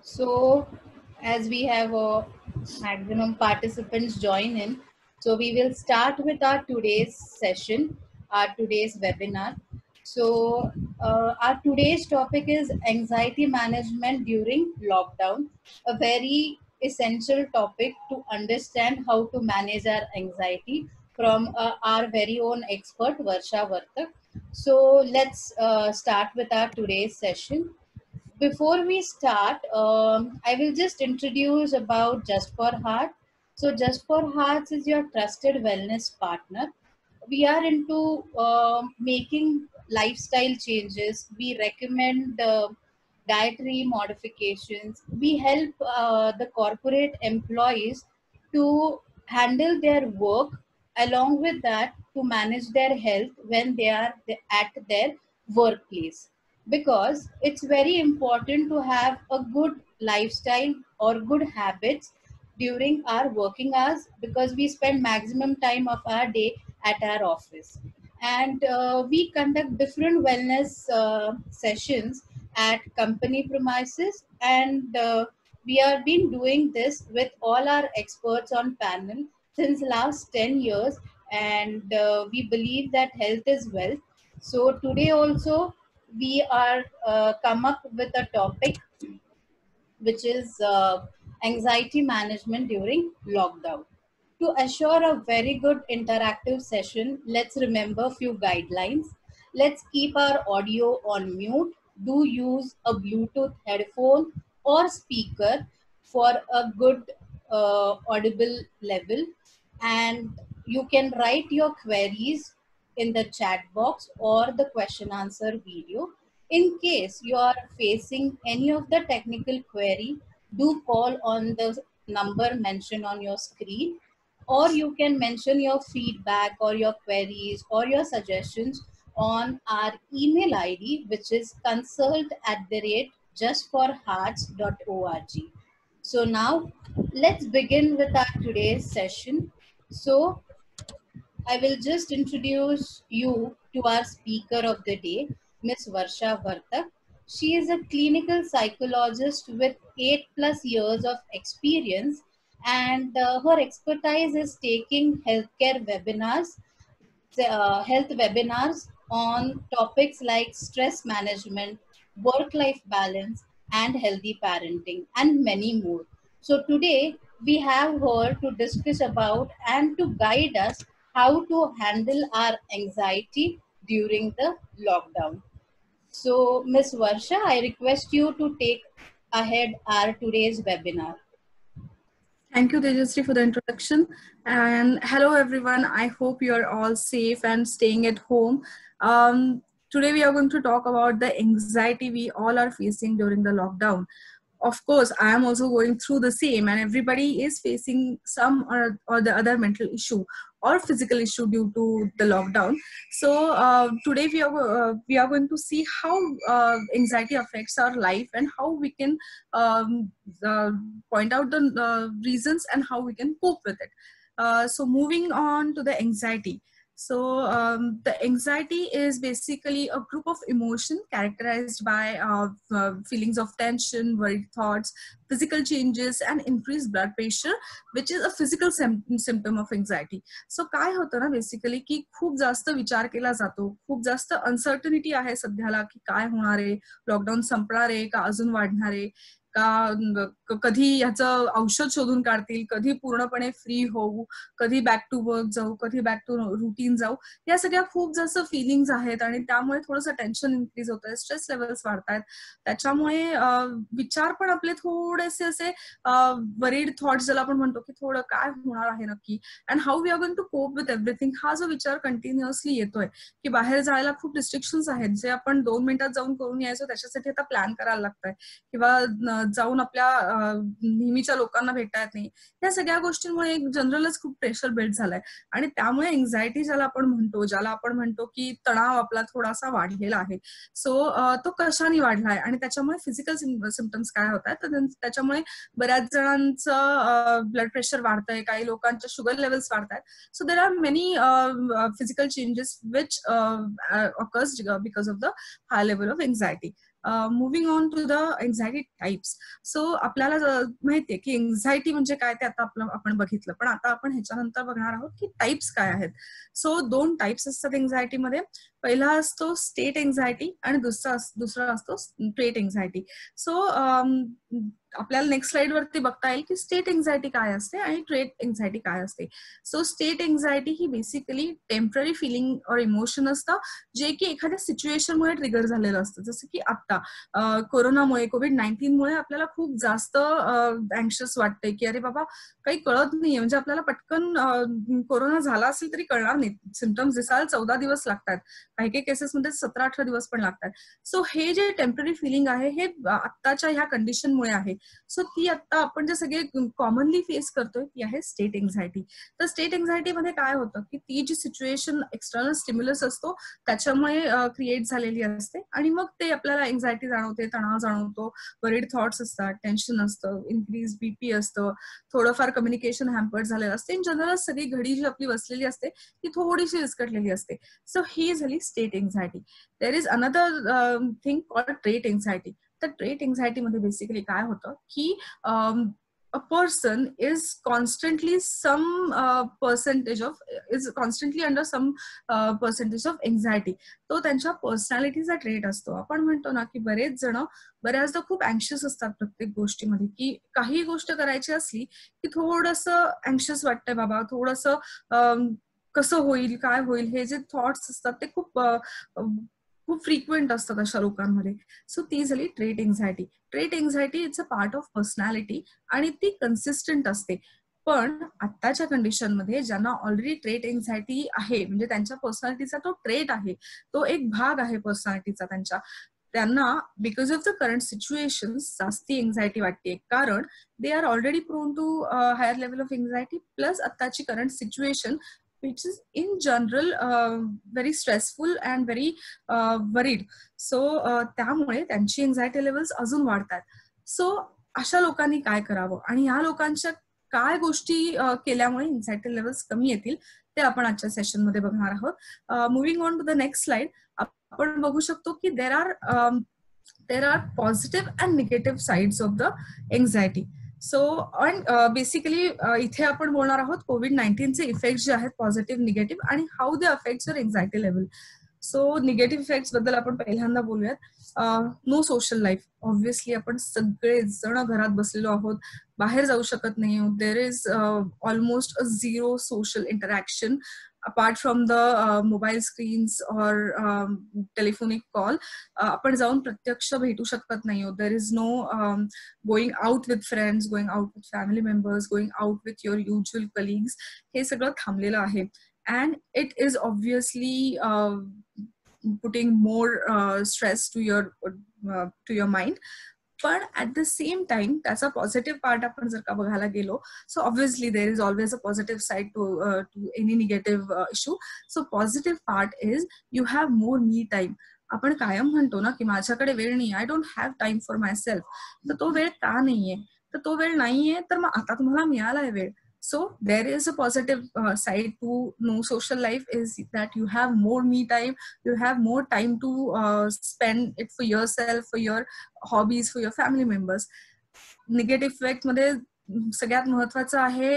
So, as we have maximum participants join in, so we will start with our today's session, our today's webinar. So, our today's topic is anxiety management during lockdown, a very essential topic to understand how to manage our anxiety from our very own expert, Varsha Vartak. So, let's start with our today's session. Before we start, I will just introduce about Just for Heart. So, Just for Hearts is your trusted wellness partner. We are into making lifestyle changes. We recommend dietary modifications. We help the corporate employees to handle their work, along with that to manage their health when they are at their workplace, because it's very important to have a good lifestyle or good habits during our working hours, because we spend maximum time of our day at our office. And we conduct different wellness sessions at company premises, and we have been doing this with all our experts on panel since last 10 years. And we believe that health is wealth. So today also we are come up with a topic which is anxiety management during lockdown. To assure a very good interactive session, let's remember few guidelines. Let's keep our audio on mute. Do use a Bluetooth headphone or speaker for a good audible level. And you can write your queries in the chat box or the question answer video. In case you are facing any of the technical query, do call on the number mentioned on your screen, or you can mention your feedback or your queries or your suggestions on our email ID, which is consult@justforhearts.org. So now let's begin with our today's session. So I will just introduce you to our speaker of the day, Ms. Varsha Vartak. She is a clinical psychologist with 8+ years of experience, and her expertise is taking health webinars on topics like stress management, work-life balance, and healthy parenting, and many more. So today we have her to discuss about and to guide us how to handle our anxiety during the lockdown. So, Ms. Varsha, I request you to take ahead our today's webinar. Thank you, Tejasri, for the introduction. And hello, everyone. I hope you are all safe and staying at home. Today, we are going to talk about the anxiety we all are facing during the lockdown. Of course, I am also going through the same, and everybody is facing some or the other mental issue or physical issue due to the lockdown. So today we are going to see how anxiety affects our life and how we can uh, point out the reasons and how we can cope with it. So moving on to the anxiety. So the anxiety is basically a group of emotion characterized by feelings of tension, worried thoughts, physical changes, and increased blood pressure, which is a physical symptom of anxiety. So काय होतं ना basically की खूप जास्त विचार केला जातो, खूप जास्त अनसर्टनिटी आहे सध्याला की काय होणार आहे, लॉकडाऊन संपणार आहे का अजून वाढणार आहे का, कधी याचं औषध शोधून काढतील, कधी पूर्णपणे फ्री होऊ, कधी बॅक टू वर्क जाऊ, कधी बॅक टू रुटीन जाऊ, या सगळ्या खूप जास्त फिलिंग्स आहेत आणि त्यामुळे थोडंसं टेन्शन इन्क्रीज होत आहे, स्ट्रेस लेवल्स वाढतायत. त्याच्यामुळे विचार पण आपले थोडेसे असे वरीड थॉट्स ज्याला आपण म्हणतो की थोडं काय होणार आहे नक्की and how we are going to cope with everything, हा जो विचार कंटिन्युअसली येतोय की बाहेर जायला खूप रिस्ट्रिक्शन्स आहेत जे आपण 2 मिनिटात जाऊन करून यायचो त्याच्यासाठी आता प्लॅन करायला लागतंय किंवा जाऊन आपल्या नेहमीच्या लोकांना भेटता येत नाही. या सगळ्या गोष्टींमुळे एक जनरलच खूप प्रेशर बिल्ड झालाय आणि त्यामुळे एन्झायटी ज्याला आपण म्हणतो की तणाव आपला थोडासा वाढलेला आहे. सो तो कशाने वाढलाय आणि त्याच्यामुळे फिजिकल सिम्पटम्स काय होत आहेत, तर त्याच्यामुळे बऱ्याच जणांचं ब्लड प्रेशर वाढतंय, काही लोकांच्या शुगर लेवल्स वाढतात. So there are many physical changes which occurs because of the high level of anxiety. Moving on to the anxiety types. So आपल्याला माहितीये की एन्झायटी म्हणजे काय ते आता आपण बघितलं, पण आता आपण ह्याच्यानंतर बघणार आहोत की टाइप्स काय आहेत. सो 2 टाइप्स असतात एन्झायटीमध्ये. पहिला असतो स्टेट एन्झायटी आणि दुसरा असतो ट्रेट एन्झायटी. सो आपल्याला नेक्स्ट स्लाइड वरती बघता येईल की स्टेट एन्झायटी काय असते आणि ट्रेट एन्झायटी काय असते. सो स्टेट एन्झायटी ही बेसिकली टेम्पररी फिलिंग और इमोशन असतं जे की एखाद्या सिच्युएशनमुळे ट्रिगर झालेलं असतं. जसं की आता कोरोनामुळे कोविड-19 मुळे आपल्याला खूप जास्त अँक्शियस वाटतंय की अरे बाबा काही कळत नाहीये, म्हणजे आपल्याला पटकन कोरोना झाला असेल तरी कळणार नाही. सिम्पटम्स दिसायला 14 दिवस लागतात, काही काही केसेसमध्ये 17-18 दिवस पण लागतात. सो हे जे टेम्पररी फिलिंग आहे हे आत्ताच्या ह्या कंडिशनमुळे आहे. सो ती आता आपण जे सगळे कॉमनली फेस करतोय ती आहे स्टेट एन्झायटी. तर स्टेट एन्झायटी मध्ये काय होतं की ती जी सिच्युएशन एक्सटर्नल स्टिम्युलस असतो त्याच्यामुळे क्रिएट झालेली असते आणि मग ते आपल्याला एन्झायटी जाणवते, तणाव जाणवतो, वरीड थॉट्स असतात, टेन्शन असतं, इन्क्रीज बीपी असतं, थोडंफार कम्युनिकेशन हॅम्पर्ड झालेलं असते. इन जनरल सगळी घडी जी आपली बसलेली असते ती थोडीशी विस्कटलेली असते. सो ही झाली state anxiety. There is another thing called trait anxiety. तर ट्रेट एन्झायटी मध्ये बेसिकली काय होतं की a person is constantly under some percentage of anxiety. तो त्यांच्या पर्सनॅलिटीचा ट्रेट असतो. आपण म्हणतो ना की बरेच जण बऱ्याचदा खूप अँक्शियस असतात प्रत्येक गोष्टीमध्ये, की काही गोष्ट करायची असली की थोडंसं अँक्शियस वाटतंय बाबा, थोडंसं कसं होईल, काय होईल, हे जे थॉट्स असतात ते खूप फ्रिक्वेंट असतात अशा लोकांमध्ये. सो ती झाली trait anxiety. Trait anxiety it's a part of personality आणि ती कन्सिस्टंट असते. पण आत्ताच्या कंडिशनमध्ये ज्यांना ऑलरेडी ट्रेट एन्झायटी आहे, म्हणजे त्यांच्या पर्सनॅलिटीचा तो ट्रेट आहे, तो एक भाग आहे पर्सनॅलिटीचा त्यांना because of the current situation जास्ती एन्झायटी वाटते. कारण they are already prone to higher level of anxiety plus आत्ताची current situation which is in general very stressful and very worried. So त्यामुळे त्यांची एन्झायटी लेवल्स अजून वाढतात. सो अशा लोकांनी काय करावं आणि ह्या लोकांच्या काय गोष्टी केल्यामुळे एन्झायटी लेवल्स कमी येतील ते आपण आजच्या सेशन मध्ये बघणार आहोत. Moving on to the next slide, आपण बघू शकतो की there are positive and negative sides of the anxiety. So and basically इथे आपण बोलणार आहोत कोविड-19चे इफेक्ट जे आहेत पॉझिटिव्ह निगेटिव्ह आणि how they affect your anxiety level. So negative effects बद्दल आपण पहिल्यांदा बोलूयात. No social life. ऑब्व्हियसली आपण सगळे जण घरात बसलेलो आहोत, बाहेर जाऊ शकत नाही. There is almost a zero social interaction apart from the mobile screens or telephonic call. आपण जाऊन प्रत्यक्ष भेटू शकत नाही. There is no going out with friends, going out with family members, going out with your usual colleagues. हे सगळं थांबलेलं आहे. And it is obviously putting more stress to your mind. पण at the same time त्याचा positive part आपण जर का बघायला गेलो, so obviously there is always a positive side to any negative issue. So positive part is you have more me time. आपण कायम म्हणतो ना की माझ्याकडे वेळ नाही, I don't have time for myself. तर तो वेळ का नाहीये? तर तो वेळ नाहीये तर मग आता तुम्हाला मिळालाय वेळ. So there is a positive side to no social life is that you have more me time, you have more time to spend it for yourself, for your hobbies, for your family members. Negative effect मध्ये सगळ्यात महत्वाचं आहे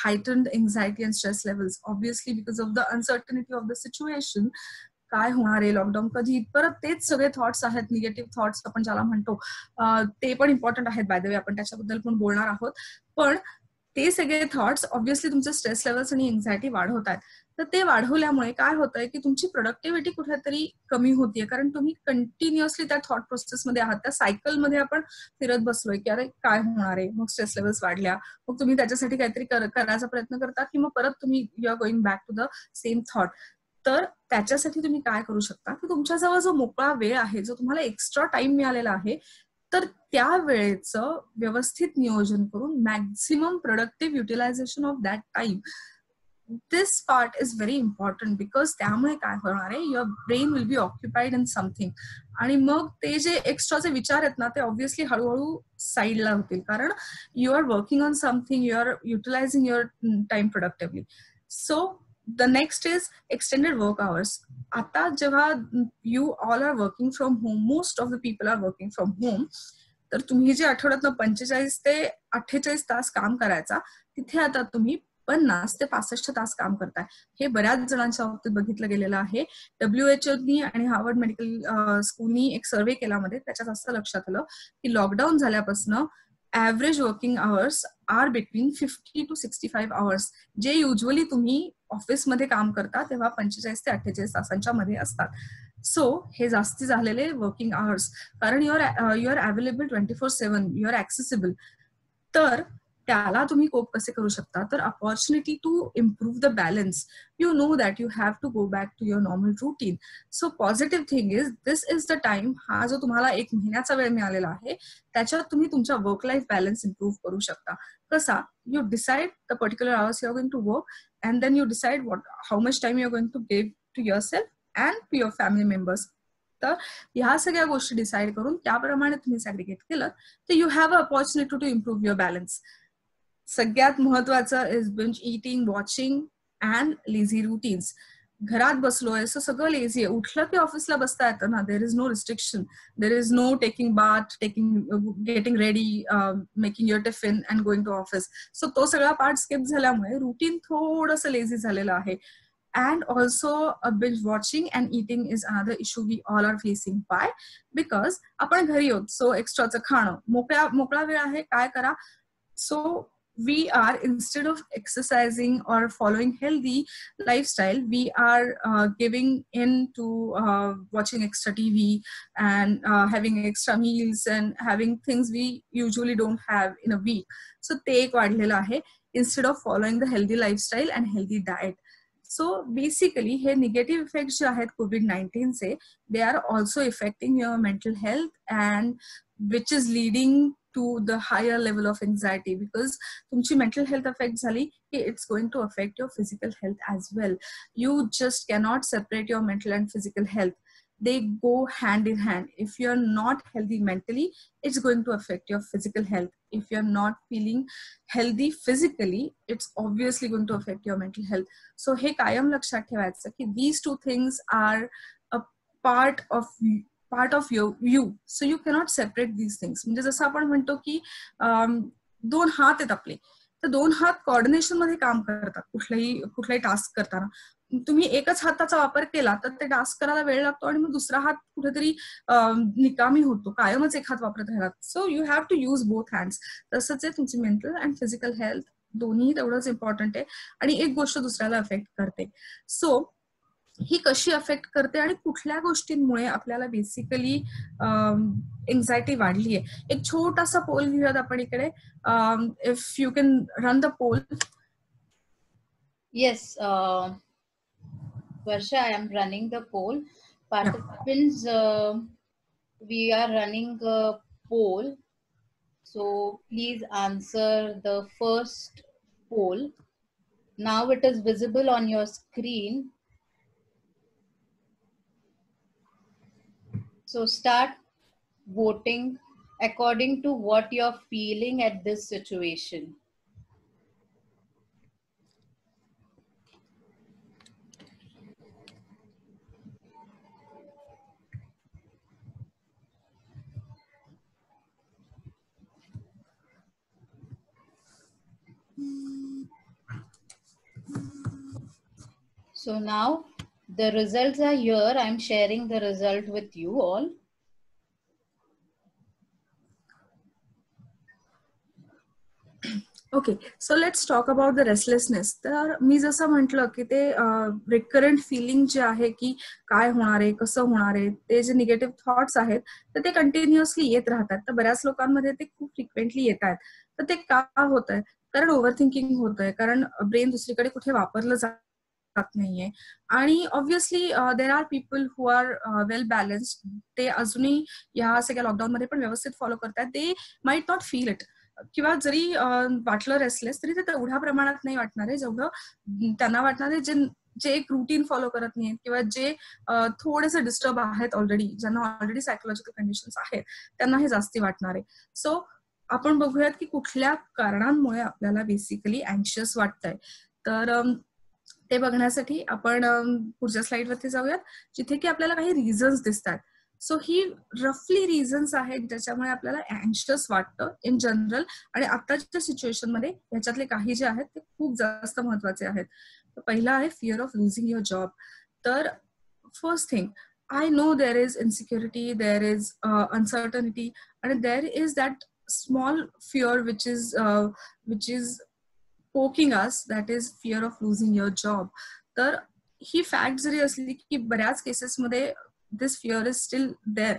heightened anxiety and stress levels, obviously because of the uncertainty of the situation. काय होणार आहे, lockdown कधी, परत तेच सगळे थॉट्स आहेत, निगेटिव्ह थॉट्स आपण ज्याला म्हणतो ते पण इम्पॉर्टंट आहेत. बाय द वे आपण त्याच्याबद्दल पण बोलणार आहोत. पण ते सगळे थॉट्स ऑब्व्हियसली तुमचे स्ट्रेस लेवल्स आणि एन्झायटी वाढवतात. तर ते वाढवल्यामुळे काय होतंय की तुमची प्रोडक्टिव्हिटी कुठेतरी कमी होतीये, कारण तुम्ही कंटिन्युअसली त्या थॉट प्रोसेसमध्ये आहात, त्या सायकलमध्ये आपण फिरत बसलोय की अरे काय होणार आहे, मग स्ट्रेस लेवल्स वाढल्या, मग तुम्ही त्याच्यासाठी काहीतरी करायचा प्रयत्न करता की मग परत तुम्ही you are going back to the same thought. तर त्याच्यासाठी तुम्ही काय करू शकता की तुमच्याजवळ जो मोकळा वेळ आहे, जो तुम्हाला एक्स्ट्रा टाइम मिळालेला आहे, तर त्या वेळेचं व्यवस्थित नियोजन करून maximum productive utilization of that time. This part is very important because त्यामुळे काय होणार आहे, your brain will be occupied in something. आणि मग ते जे एक्स्ट्राचे विचार आहेत ना ते ऑब्व्हियसली हळूहळू साईडला होतील, कारण you are working on something, you are utilizing your time productively. So the next is extended work hours. आता जेव्हा you all are working from home, most of the people are working from home, तर तुम्ही जे आठवड्यातनं 45 ते 48 तास काम करायचा, तिथे आता तुम्ही 50 ते 65 तास काम करताय. हे बऱ्याच जणांच्या बाबतीत बघितलं गेलेलं आहे. WHO आणि हार्वर्ड मेडिकल स्कूलनी एक सर्वे केला मध्ये, त्याच्यात असं लक्षात आलं की लॉकडाऊन झाल्यापासून average working hours are between 50 to 65 hours, जे युजली तुम्ही ऑफिसमध्ये काम करता तेव्हा 45 ते 48 तासांच्या मध्ये असतात. सो हे जास्ती झालेले वर्किंग आवर्स, कारण you are available 24/7, you are accessible. तर त्याला तुम्ही कोप कसे करू शकता, तर opportunity to improve the balance. You know that you have to go back to your normal routine. So positive thing is this is the time. हा जो तुम्हाला 1 महिन्याचा वेळ मिळालेला आहे, त्याच्यात तुम्ही तुमच्या वर्क लाईफ बॅलन्स इम्प्रूव्ह करू शकता. कसा? You decide the particular hours you are going to work, and then you decide how much time you are going to give to your self and to your family members. तर ह्या सगळ्या गोष्टी decide करून त्याप्रमाणे तुम्ही segregate केलं तर you have a opportunity to improve your balance. सगळ्यात महत्वाचं is binge eating, watching and lazy routines. घरात बसलोय सो सगळं लेझी आहे. उठलं की ऑफिसला बसता येतं ना, there is no restriction, there is no taking bath, getting ready, making your tiffin and going to office. So तो सगळा पार्ट स्किप झाल्यामुळे रुटीन थोडंसं लेझी झालेलं आहे. And also binge watching and eating is another issue we all are facing. Why? Because आपण घरी आहोत, सो एक्स्ट्राचं खाणं, मोकळा वेळ आहे, काय करा. So we are, instead of exercising or following healthy lifestyle, we are giving in to watching extra TV and having extra meals and having things we usually don't have in a week. So ते एक वाढलेलं आहे, instead of following the healthy lifestyle and healthy diet. So basically हे negative effects जे आहेत COVID-19चे, they are also affecting your mental health and which is leading to the higher level of anxiety. Because तुमची mental health affect झाली की it's going to affect your physical health as well. You just cannot separate your mental and physical health. They go hand in hand. If you're not healthy mentally, it's going to affect your physical health. If you're not feeling healthy physically, it's obviously going to affect your mental health. So हे कायम लक्षात ठेवायचं की these two things are a part of you. So you cannot separate these things. म्हणजे जसं आपण म्हणतो की 2 हात आहेत आपले, तर 2 हात कोऑर्डिनेशन मध्ये काम करतात. कुठलाही टास्क करताना तुम्ही एकच हाताचा वापर केला तर ते टास्क करायला वेळ लागतो आणि मग दुसरा हात कुठेतरी निकामी होतो. कायमच एक हात वापरत राहतात. So you have to use both hands. तसंच आहे तुमची मेंटल अँड फिजिकल हेल्थ, दोन्ही तेवढंच इम्पॉर्टंट आहे. आणि एक गोष्ट दुसऱ्याला अफेक्ट करते. सो ही कशी अफेक्ट करते आणि कुठल्या गोष्टींमुळे आपल्याला बेसिकली एन्झायटी वाढली आहे. एक छोटासा पोल घेऊयात आपण इकडे. If you can run the poll. Yes, Varsha, I am running the poll. Participants, we are running a poll. So please answer the first poll. Now it is visible on your screen. So start voting according to what you're feeling at this situation. So now the results are here. I'm sharing the result with you all. Okay, so let's talk about the restlessness. तर मी जसं म्हटलं की ते recurrent filling जे आहे की काय होणार आहे, कसं होणार आहे, ते जे निगेटिव्ह थॉट्स आहेत तर ते कंटिन्युअसली येत राहतात. तर बऱ्याच लोकांमध्ये ते खूप फ्रिक्वेंटली येत आहेत. तर ते का होत आहे? कारण ओव्हर थिंकिंग होत आहे, कारण ब्रेन दुसरीकडे कुठे वापरलं जात नाहीये. आणि obviously there are people who are well balanced. ते अजूनही या सगळ्या लॉकडाऊन मध्ये पण व्यवस्थित फॉलो करतात. They might not feel it, किंवा जरी वाटलं रेस्टलेस तरी ते तेवढ्या प्रमाणात नाही वाटणार आहे जेवढं त्यांना वाटणार आहे जे एक रुटीन फॉलो करत नाहीत किंवा जे थोडेसे डिस्टर्ब आहेत ऑलरेडी, ज्यांना ऑलरेडी सायकोलॉजिकल कंडिशन्स आहेत, त्यांना हे जास्ती वाटणार आहे. सो आपण बघूयात की कुठल्या कारणांमुळे आपल्याला बेसिकली अँक्शियस वाटतंय. तर ते बघण्यासाठी आपण पुढच्या स्लाइडवरती जाऊयात, जिथे की आपल्याला काही रिझन्स दिसतात. सो ही रफली रिझन्स आहेत ज्याच्यामुळे आपल्याला अँशियस वाटतं इन जनरल, आणि आताच्या सिच्युएशन मध्ये ह्याच्यातले काही जे आहेत ते खूप जास्त महत्वाचे आहेत. तर पहिला आहे fear of losing your job. तर first thing, I know there is insecurity, there is uncertainty, and there is that small fear which is poking us, that is fear of losing your job. तर ही fact जरी असली की बऱ्याच केसेसमध्ये this fear is still there,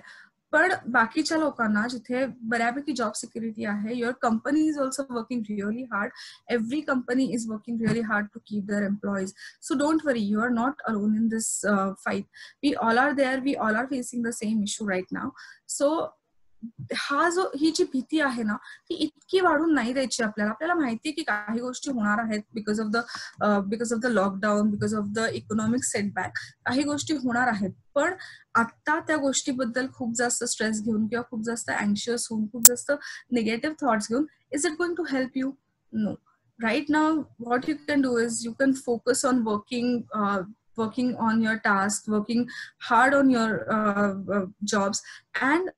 पण बाकीच्या लोकांना जिथे बऱ्यापैकी जॉब सिक्युरिटी आहे, your company is also working really hard. Every company is working really hard to keep their employees. So don't worry, you are not alone in this fight. We all are there, we all are facing the same issue right now. So ही जी भीती आहे ना, ती इतकी वाढून नाही द्यायची आपल्याला. आपल्याला माहिती आहे की काही गोष्टी होणार आहेत because of the lockdown, because of the economic setback. काही गोष्टी होणार आहेत, पण आता त्या गोष्टीबद्दल खूप जास्त स्ट्रेस घेऊन किंवा खूप जास्त अँशियस होऊन, खूप जास्त निगेटिव्ह थॉट्स घेऊन, is it going to help you? No. Right now, what you can do is you can focus on working on your task, working hard on your jobs, and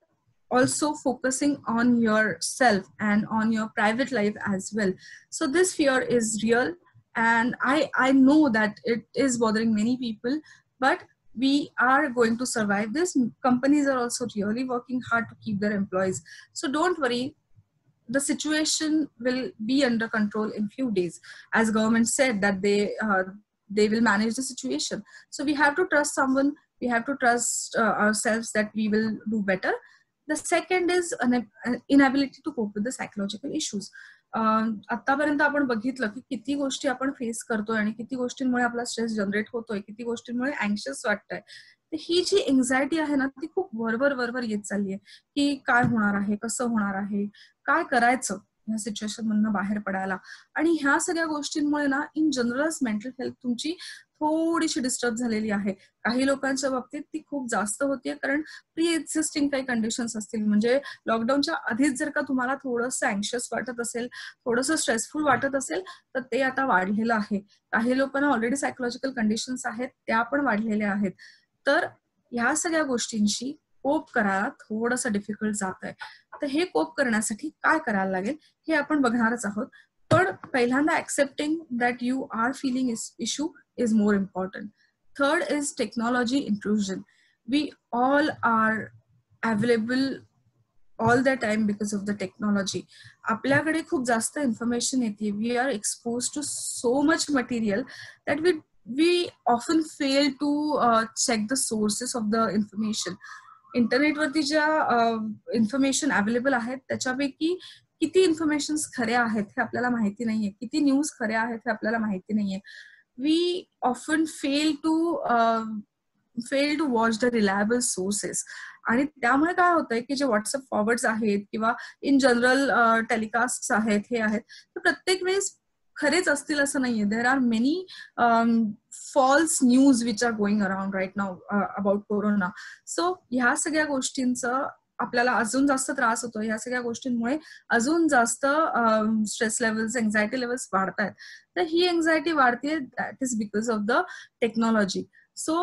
also focusing on yourself and on your private life as well. So this fear is real, and I know that it is bothering many people, but we are going to survive this. Companies are also really working hard to keep their employees, so don't worry. The situation will be under control in few days, as government said that they will manage the situation. So we have to trust someone, we have to trust ourselves that we will do better. The second is an inability to cope with the psychological issues. आतापर्यंत आपण बघितलं की किती गोष्टी आपण face करतोय आणि किती गोष्टींमुळे आपला स्ट्रेस जनरेट होतोय, किती गोष्टींमुळे अँक्शियस वाटतंय. तर ही जी एन्झायटी आहे ना, ती खूप वरवर येत चालली आहे की काय होणार आहे, कसं होणार आहे, काय करायचं ह्या सिच्युएशन मधनं बाहेर पडायला. आणि ह्या सगळ्या गोष्टींमुळे ना इन जनरलच मेंटल हेल्थ तुमची थोडीशी डिस्टर्ब झालेली आहे. काही लोकांच्या बाबतीत ती खूप जास्त होतीये, कारण प्री एक्झिस्टिंग काही कंडिशन्स असतील, म्हणजे लॉकडाऊनच्या आधीच जर का तुम्हाला थोडंसं अँक्शियस वाटत असेल, थोडंसं स्ट्रेसफुल वाटत असेल, तर ते आता वाढलेलं आहे. काही लोकांना ऑलरेडी सायकोलॉजिकल कंडिशन्स आहेत, त्या पण वाढलेल्या आहेत. तर ह्या सगळ्या गोष्टींशी कोप करायला थोडंसं डिफिकल्ट जात आहे. तर हे कोप करण्यासाठी काय करायला लागेल हे आपण बघणारच आहोत. पण पहिल्यांदा accepting that you are feeling issue is more important. Third is technology intrusion. We all are available all the time because of the technology. आपल्याकडे खूप जास्त इन्फॉर्मेशन येते. We are expose to so much material that we often fail to check the sources of the information. इंटरनेटवरती ज्या information available आहेत त्याच्यापैकी किती information खऱ्या आहेत हे आपल्याला माहिती नाहीये, किती न्यूज खऱ्या आहेत हे आपल्याला माहिती नाहीये. We often fail to watch the reliable sources. आणि त्यामुळे काय होतंय की जे व्हॉट्सअप फॉरवर्ड्स आहेत किंवा इन जनरल टेलिकास्ट आहेत, हे आहेत, तर प्रत्येक वेळेस खरेच असतील असं नाहीये. There are many false news which are going around right now about corona. So ह्या सगळ्या गोष्टींचं आपल्याला अजून जास्त त्रास होतो. ह्या सगळ्या गोष्टींमुळे अजून जास्त स्ट्रेस लेवल्स, एन्झायटी लेवल्स वाढतायत. तर ही एन्झायटी वाढते, that is because of the technology. So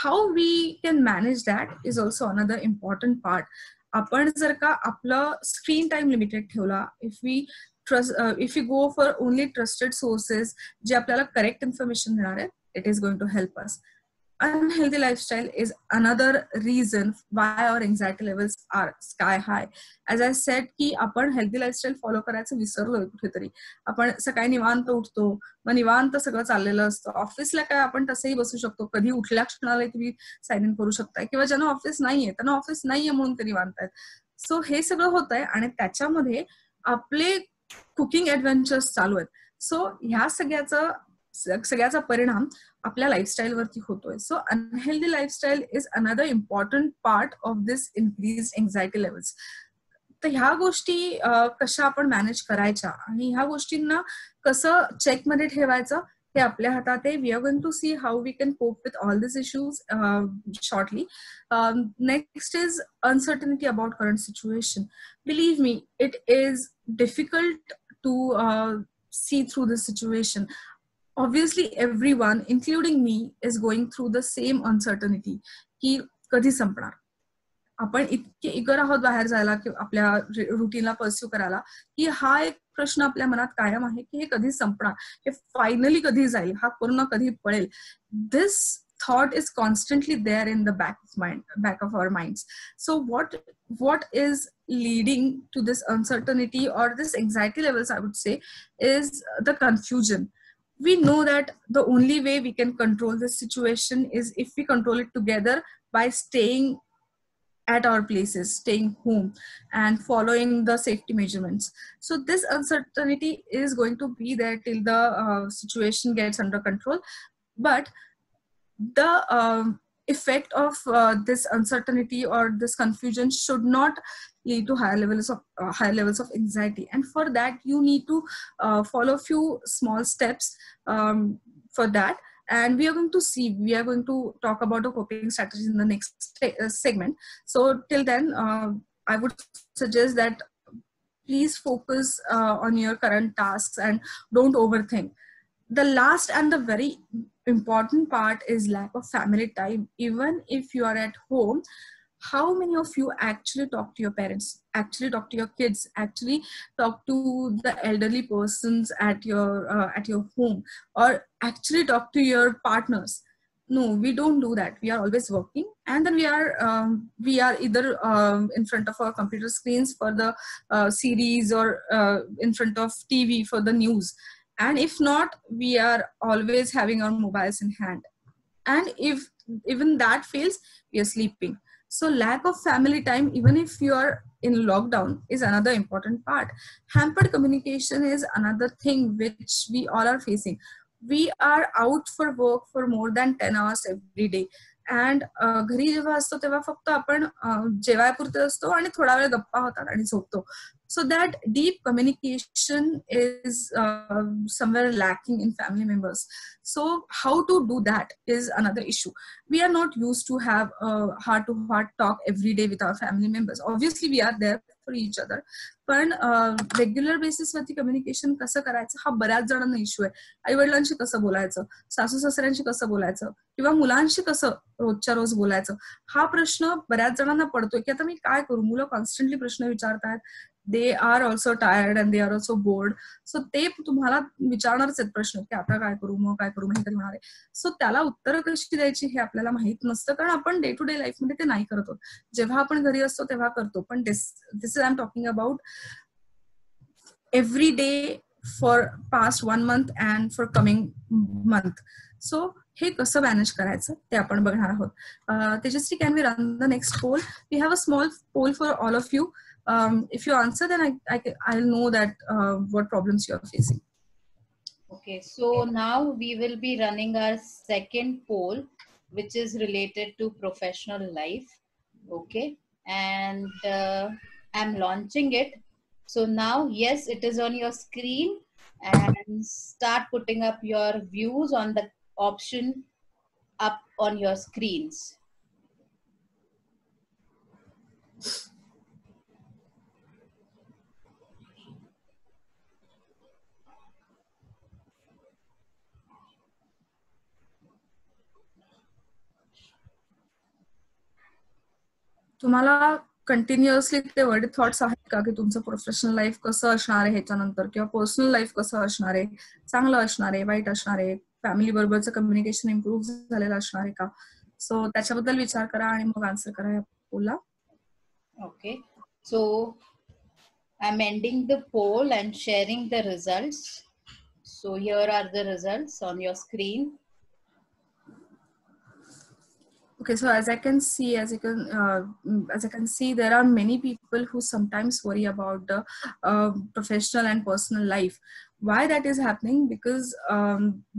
how we can manage that is also another important part. आपण जर का आपलं स्क्रीन टाइम लिमिटेड ठेवला, if we go for only trusted sources जे आपल्याला करेक्ट इन्फॉर्मेशन देणार आहे, it is going to help us. Unhealthy lifestyle is another reason why our anxiety levels are sky high. As I said की आपण healthy lifestyle follow करायचं विसरलोय कुठेतरी. आपण सकाळी निवांत उठतो, मग निवांत सगळं चाललेलं असतं. ऑफिसला काय आपण तसंही बसू शकतो, कधी उठल्या क्षणाला तुम्ही साइन इन करू शकताय, किंवा ज्यांना ऑफिस नाहीये त्यांना ऑफिस नाहीये म्हणून ते निवांत आहेत. सो हे सगळं होत आहे आणि त्याच्यामध्ये आपले कुकिंग ऍडव्हेंचर्स चालू आहेत. सो ह्या सगळ्याचा परिणाम आपल्या लाईफस्टाईल वरती होतोय. So unhealthy lifestyle is another important part of this increase anxiety levels. तर ह्या गोष्टी कशा आपण मॅनेज करायच्या आणि ह्या गोष्टींना कसं चेकमध्ये ठेवायचं हे आपल्या हातात आहे. We are going to see how we can cope with all this issues shortly. Next is uncertainty about current situation. Believe me, it is difficult to see through this situation. obviously everyone including me is going through the same uncertainty की कधी संपणार. आपण इतके eager आहोत बाहेर जायला की आपल्या रुटीनला परस्यू करायला की हा एक प्रश्न आपल्या मनात कायम आहे की हे कधी संपणार, हे फायनली कधी जाईल, हा कोरोना कधी पळेल. This thought is constantly there in the back of our minds. So what is leading to this uncertainty or this anxiety levels, I would say, is the confusion. We know that the only way we can control this situation is if we control it together by staying at our places, staying home and following the safety measurements. So this uncertainty is going to be there till the situation gets under control. But the effect of this uncertainty or this confusion should not lead to higher levels of anxiety, and for that you need to follow a few small steps for that. And we are going to talk about the coping strategies in the next segment. So till then, I would suggest that please focus on your current tasks and don't overthink. The last and the very important part is lack of family time. Even if you are at home, how many of you actually talk to your parents, actually talk to your kids, actually talk to the elderly persons at your home, or actually talk to your partners? No, we don't do that. We are always working, and then we are either in front of our computer screens for the series, or in front of TV for the news. And if not, we are always having our mobiles in hand. And if even that fails, we are sleeping. So lack of family time, even if you are in lockdown, is another important part. Hampered communication is another thing which we all are facing. We are out for work for more than 10 hours every day. And घरी जेव्हा असतो तेव्हा फक्त आपण जेवायपुरते असतो आणि थोडा वेळ गप्पा होतात आणि झोपतो. So that deep communication is somewhere lacking in family members. So how to do that is another issue. We are not used to have a heart-to-heart talk every day with our family members. Obviously we are there for each other, पण regular बेसिसवरती communication कसं करायचं हा बऱ्याच जणांना issue आहे. आई वडिलांशी कसं बोलायचं, सासू सासऱ्यांशी कसं बोलायचं, किंवा मुलांशी कसं रोजच्या रोज बोलायचं, हा प्रश्न बऱ्याच जणांना पडतोय की आता मी काय करू. मुलं कॉन्स्टंटली प्रश्न विचारतात. they are also tired and they are also bored. So ते तुम्हाला विचारणारच आहेत प्रश्न की आता काय करू, मग काय करू, हे कधी होणार आहे. सो त्याला उत्तरं कशी द्यायची हे आपल्याला माहित नसतं, कारण आपण डे टू डे लाईफ मध्ये ते नाही करत आहोत. जेव्हा आपण घरी असतो तेव्हा करतो, पण this is I am talking about every day for past 1 month and for coming month. So हे कसं मॅनेज करायचं ते आपण बघणार आहोत. Tejaswi, can we run the next poll? We have a small poll for all of you. If you answer, then I'll know that what problems you are facing. Okay, so now we will be running our second poll, which is related to professional life. Okay, and I'm launching it. So now, yes, it is on your screen, and start putting up your views on the option up on your screens. तुम्हाला continuously ते word thoughts आहेत का की तुमचं professional life कसं असणार आहे ह्याच्यानंतर, किंवा पर्सनल लाईफ कसं असणार आहे, चांगलं असणार आहे, वाईट असणार आहे, फॅमिली बरोबरचं कम्युनिकेशन इम्प्रूव्ह झालेलं असणार आहे का? सो त्याच्याबद्दल विचार करा आणि मग आन्सर करा या पोलला. Okay, so I'm ending the poll and sharing the results. So here are the results on your screen. Okay, so as I can see, there are many people who sometimes worry about the professional and personal life. Why that is happening? Because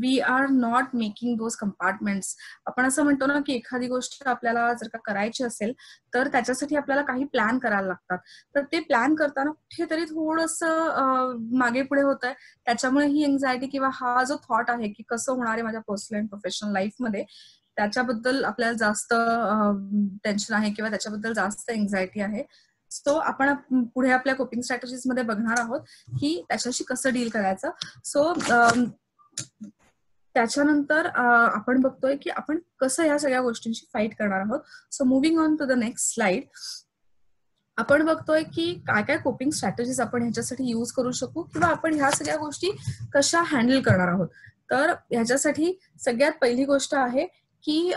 we are not making those compartments. आपण असं म्हणतो ना की एखादी गोष्ट आपल्याला जर का करायची असेल तर त्याच्यासाठी आपल्याला काही प्लॅन करायला लागतात. तर ते प्लॅन करताना कुठेतरी थोडंसं मागे पुढे होत आहे. त्याच्यामुळे ही एन्झायटी किंवा हा जो थॉट आहे की कसं होणार आहे माझ्या पर्सनल अँड प्रोफेशनल लाईफ मध्ये, त्याच्याबद्दल आपल्याला जास्त टेन्शन आहे किंवा त्याच्याबद्दल जास्त एन्झायटी आहे. सो आपण पुढे आपल्या कोपिंग स्ट्रॅटेजीज मध्ये बघणार आहोत की त्याच्याशी कसं डील करायचं. सो त्याच्यानंतर आपण बघतोय की आपण कसं ह्या सगळ्या गोष्टींची फाईट करणार आहोत. So moving on to the next slide, आपण बघतोय की काय काय कोपिंग स्ट्रॅटेजीज आपण ह्याच्यासाठी यूज करू शकू किंवा आपण ह्या सगळ्या गोष्टी कशा हँडल करणार आहोत. तर ह्याच्यासाठी सगळ्यात पहिली गोष्ट आहे की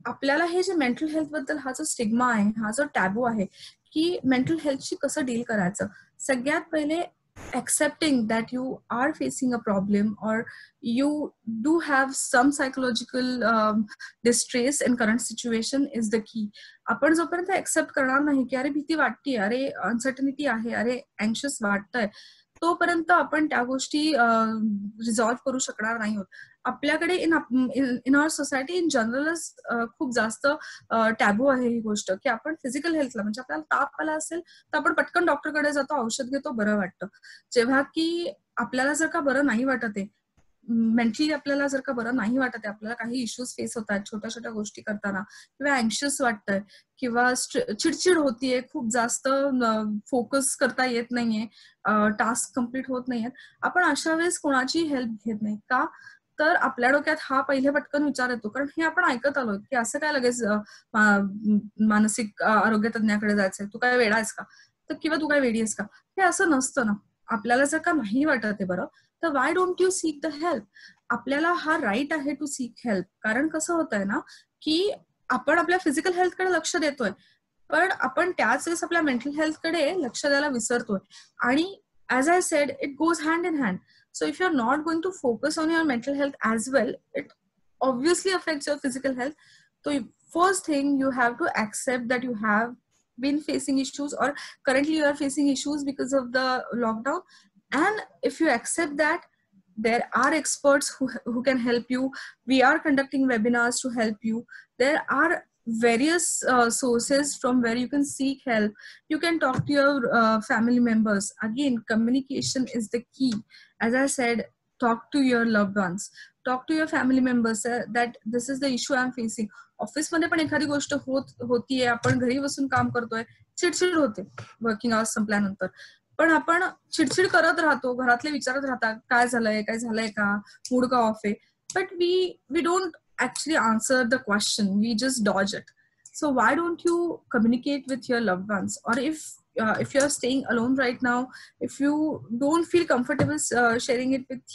आपल्याला हे जे मेंटल हेल्थ बद्दल हा जो स्टिग्मा आहे, हा जो टॅबू आहे की मेंटल हेल्थशी कसं डील करायचं, सगळ्यात पहिले accepting that you are facing a problem or you do have some psychological distress in current situation is the key. आपण जोपर्यंत एक्सेप्ट करणार नाही की अरे भीती वाटते, अरे अनसर्टनिटी आहे, अरे अँक्शियस वाटतंय, तोपर्यंत आपण त्या गोष्टी रिझॉल्व्ह करू शकणार नाही आहोत. आपल्याकडे इन आवर सोसायटी इन जनरलच खूप जास्त टॅबू आहे ही गोष्ट की आपण फिजिकल हेल्थला, म्हणजे आपल्याला ताप आला असेल तर आपण पटकन डॉक्टरकडे जातो, औषध घेतो, बरं वाटतं. जेव्हा की आपल्याला जर का बरं नाही वाटत आहे, मेंटली आपल्याला जर का बरं नाही वाटत आहे, आपल्याला काही इश्यूज फेस होतात छोट्या छोट्या गोष्टी करताना, किंवा अँक्शियस वाटतंय, किंवा चिडचिड होतीये, खूप जास्त फोकस करता येत नाहीये, टास्क कम्प्लीट होत नाहीयेत, आपण अशा वेळेस कोणाची हेल्प घेत नाही का? तर आपल्या डोक्यात हा पहिले पटकन विचार येतो, कारण हे आपण ऐकत आलोय की असं काय लगेच मानसिक आरोग्य तज्ञाकडे जायचंय, तू काय वेडा आहेस का, तर किंवा तू काय वेडी आहेस का. हे असं नसतं ना. आपल्याला जर का नाही वाटत आहे बरं, तर why don't you seek the help. आपल्याला हा राईट आहे टू सीक हेल्प. कारण कसं होत आहे ना की आपण आपल्या फिजिकल हेल्थकडे लक्ष देतोय, पण आपण त्याच वेळेस आपल्या मेंटल हेल्थकडे लक्ष द्यायला विसरतोय. आणि as I said, it goes hand in hand. So if you're not going to focus on your mental health as well, it obviously affects your physical health. So first thing, you have to accept that you have been facing issues, or currently you are facing issues because of the lockdown. And if you accept that, there are experts who can help you. We are conducting webinars to help you. There are various sources from where you can seek help. You can talk to your family members. Again, communication is the key. As I said, talk to your loved ones, talk to your family members that this is the issue I'm facing. Office मध्ये पण एखादी गोष्ट होतीये, आपण घरी बसून काम करतोय, चिडचिड होते वर्किंग आवर्स संपल्यानंतर, पण आपण चिडचिड करत राहतो, घरातले विचारत राहतात काय झालंय का, मूड का ऑफ आहे, but we don't actually answer the question, we just dodge it. So why don't you communicate with your loved ones? Or if you're staying alone right now, if you don't feel comfortable sharing it with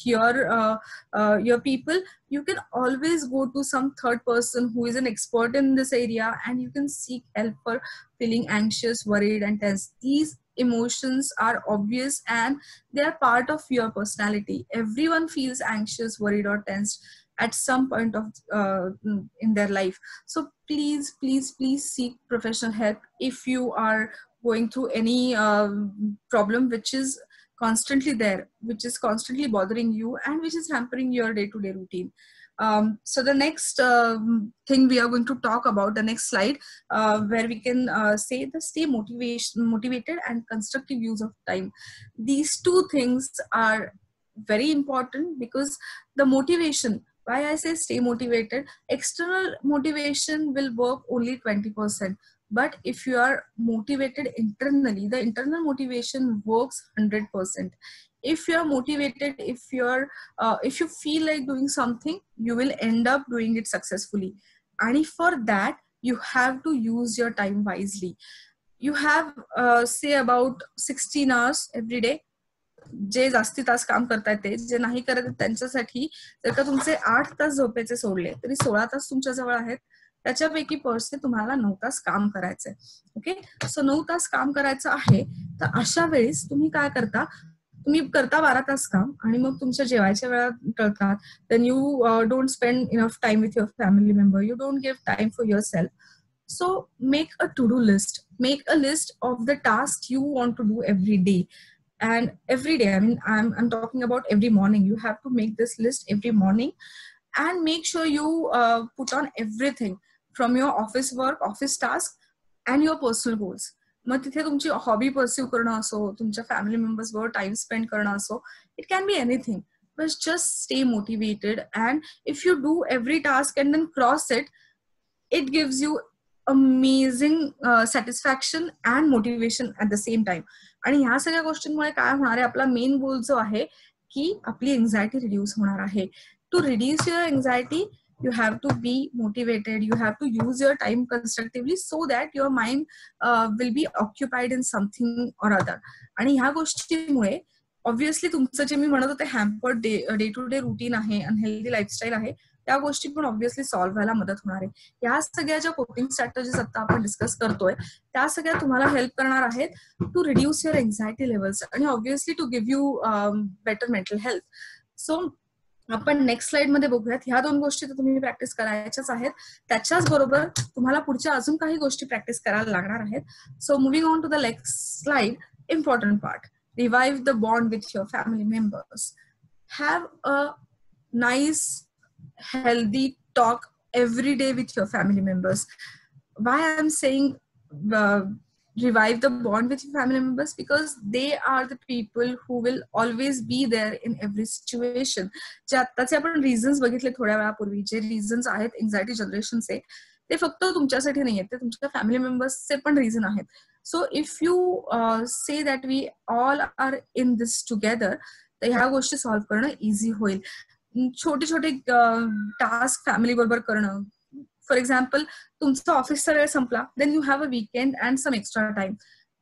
your people, you can always go to some third person who is an expert in this area, and you can seek help for feeling anxious, worried, and tense. These emotions are obvious and they are part of your personality. Everyone feels anxious, worried, or tensed at some point of in their life. So please seek professional help if you are going through any problem which is constantly there, which is constantly bothering you, and which is hampering your day-to-day routine. So the next thing we are going to talk about, the next slide, where we can say the stay motivated and constructive use of time. These two things are very important, because the motivation, why I say stay motivated, external motivation will work only 20%. But if you are motivated internally, the internal motivation works 100%. If you are motivated, if you feel like doing something, you will end up doing it successfully. And for that, you have to use your time wisely. You have say about 16 hours every day. जे जास्ती तास काम करतायत ते, जे नाही करत त्यांच्यासाठी जर का तुमचे 8 तास झोपेचे सोडले तरी 16 तास तुमच्या जवळ आहेत. त्याच्यापैकी पर्सने तुम्हाला 9 तास काम करायचंय. ओके, सो 9 तास काम करायचं आहे, तर अशा वेळेस तुम्ही काय करता, तुम्ही करता 12 तास काम आणि मग तुमच्या जेवायच्या वेळा टळतात. Then you don't spend enough time with your family member, you don't give time for your So make a to-do list. Make a list of the tasks you want to do every day. And every day, I mean, I'm talking about every morning. You have to make this list every morning, and make sure you put on everything from your office work, office task, and your personal goals. मग तिथे तुमची hobby pursue करणं असो, तुमच्या family members बरोबर time spend करणं असो, it can be anything, but just stay motivated. And if you do every task and then cross it, it gives you amazing satisfaction and motivation at the same time. आणि ह्या सगळ्या गोष्टींमुळे काय होणार आहे, आपला मेन गोल जो आहे की आपली एन्झायटी रिड्यूस होणार आहे. To reduce your anxiety, you have to be motivated, you have to use your time constructively so that your mind will be occupied in something or other. आणि ह्या गोष्टीमुळे obviously तुमचं जे मी म्हणत होते हॅम्पर्ड डे टू डे रुटीन आहे, unhealthy lifestyle आहे, त्या गोष्टी पण ऑब्व्हियसली सॉल्व्ह व्हायला मदत होणार आहे. या सगळ्या ज्या कोपिंग स्ट्रॅटेजीज आता आपण डिस्कस करतोय त्या सगळ्या तुम्हाला हेल्प करणार आहेत to reduce your anxiety levels आणि obviously to give you better mental health. So आपण नेक्स्ट स्लाइड मध्ये बघूयात. ह्या 2 गोष्टी तर तुम्ही प्रॅक्टिस करायच्याच आहेत, त्याच्याच बरोबर तुम्हाला पुढच्या अजून काही गोष्टी प्रॅक्टिस करायला लागणार आहेत. So moving on to the next slide, important part, revive the bond with your family members. Have a nice healthy talk every day with your family members. Why I am saying revive the bond with your family members, because they are the people who will always be there in every situation. जे आत्ताचे आपण reasons बघितले थोड्या वेळापूर्वी, जे reasons आहेत anxiety जनरेशनचे, ते फक्त तुमच्यासाठी नाही आहेत, ते तुमच्या फॅमिली मेंबर्सचे पण रिझन आहेत. So if you say that we all are in this together, तर ह्या गोष्टी सॉल्व्ह करणं इझी होईल. छोटे छोटे टास्क फॅमिली बरोबर करणं. फॉर एक्झाम्पल, तुमचा ऑफिसचा वेळ संपला, then you have a weekend and some extra time.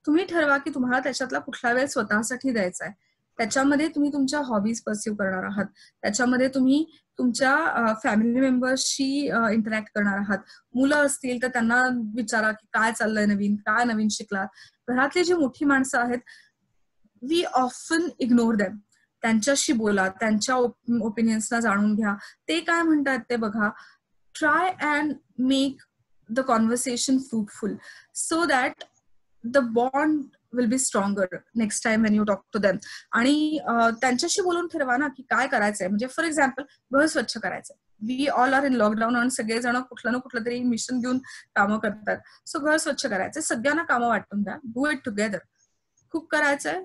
तुम्ही ठरवा की तुम्हाला त्याच्यातला कुठला वेळ स्वतःसाठी द्यायचा आहे. त्याच्यामध्ये तुम्ही तुमच्या हॉबीज परस्यू करणार आहात, त्याच्यामध्ये तुम्ही तुमच्या फॅमिली मेंबर्सशी इंटरॅक्ट करणार आहात. मुलं असतील तर त्यांना विचारा की काय चाललंय नवीन, काय नवीन शिकला. घरातली जी मोठी माणसं आहेत, वी ऑफन इग्नोर दॅम. त्यांच्याशी बोला, त्यांच्या ओपिनियन्सना जाणून घ्या, ते काय म्हणतात ते बघा. Try and make the conversation fruitful so that the bond will be stronger next time when you talk to them. आणि त्यांच्याशी बोलून ठरवा ना की काय करायचंय. म्हणजे फॉर एक्झाम्पल, घर स्वच्छ करायचंय. We all are in lockdown आणि सगळेजण कुठलं ना कुठलं तरी मिशन घेऊन कामं करतात. सो घर स्वच्छ करायचंय, सगळ्यांना कामं वाटून द्या, डू इट टुगेदर. कुक करायचंय,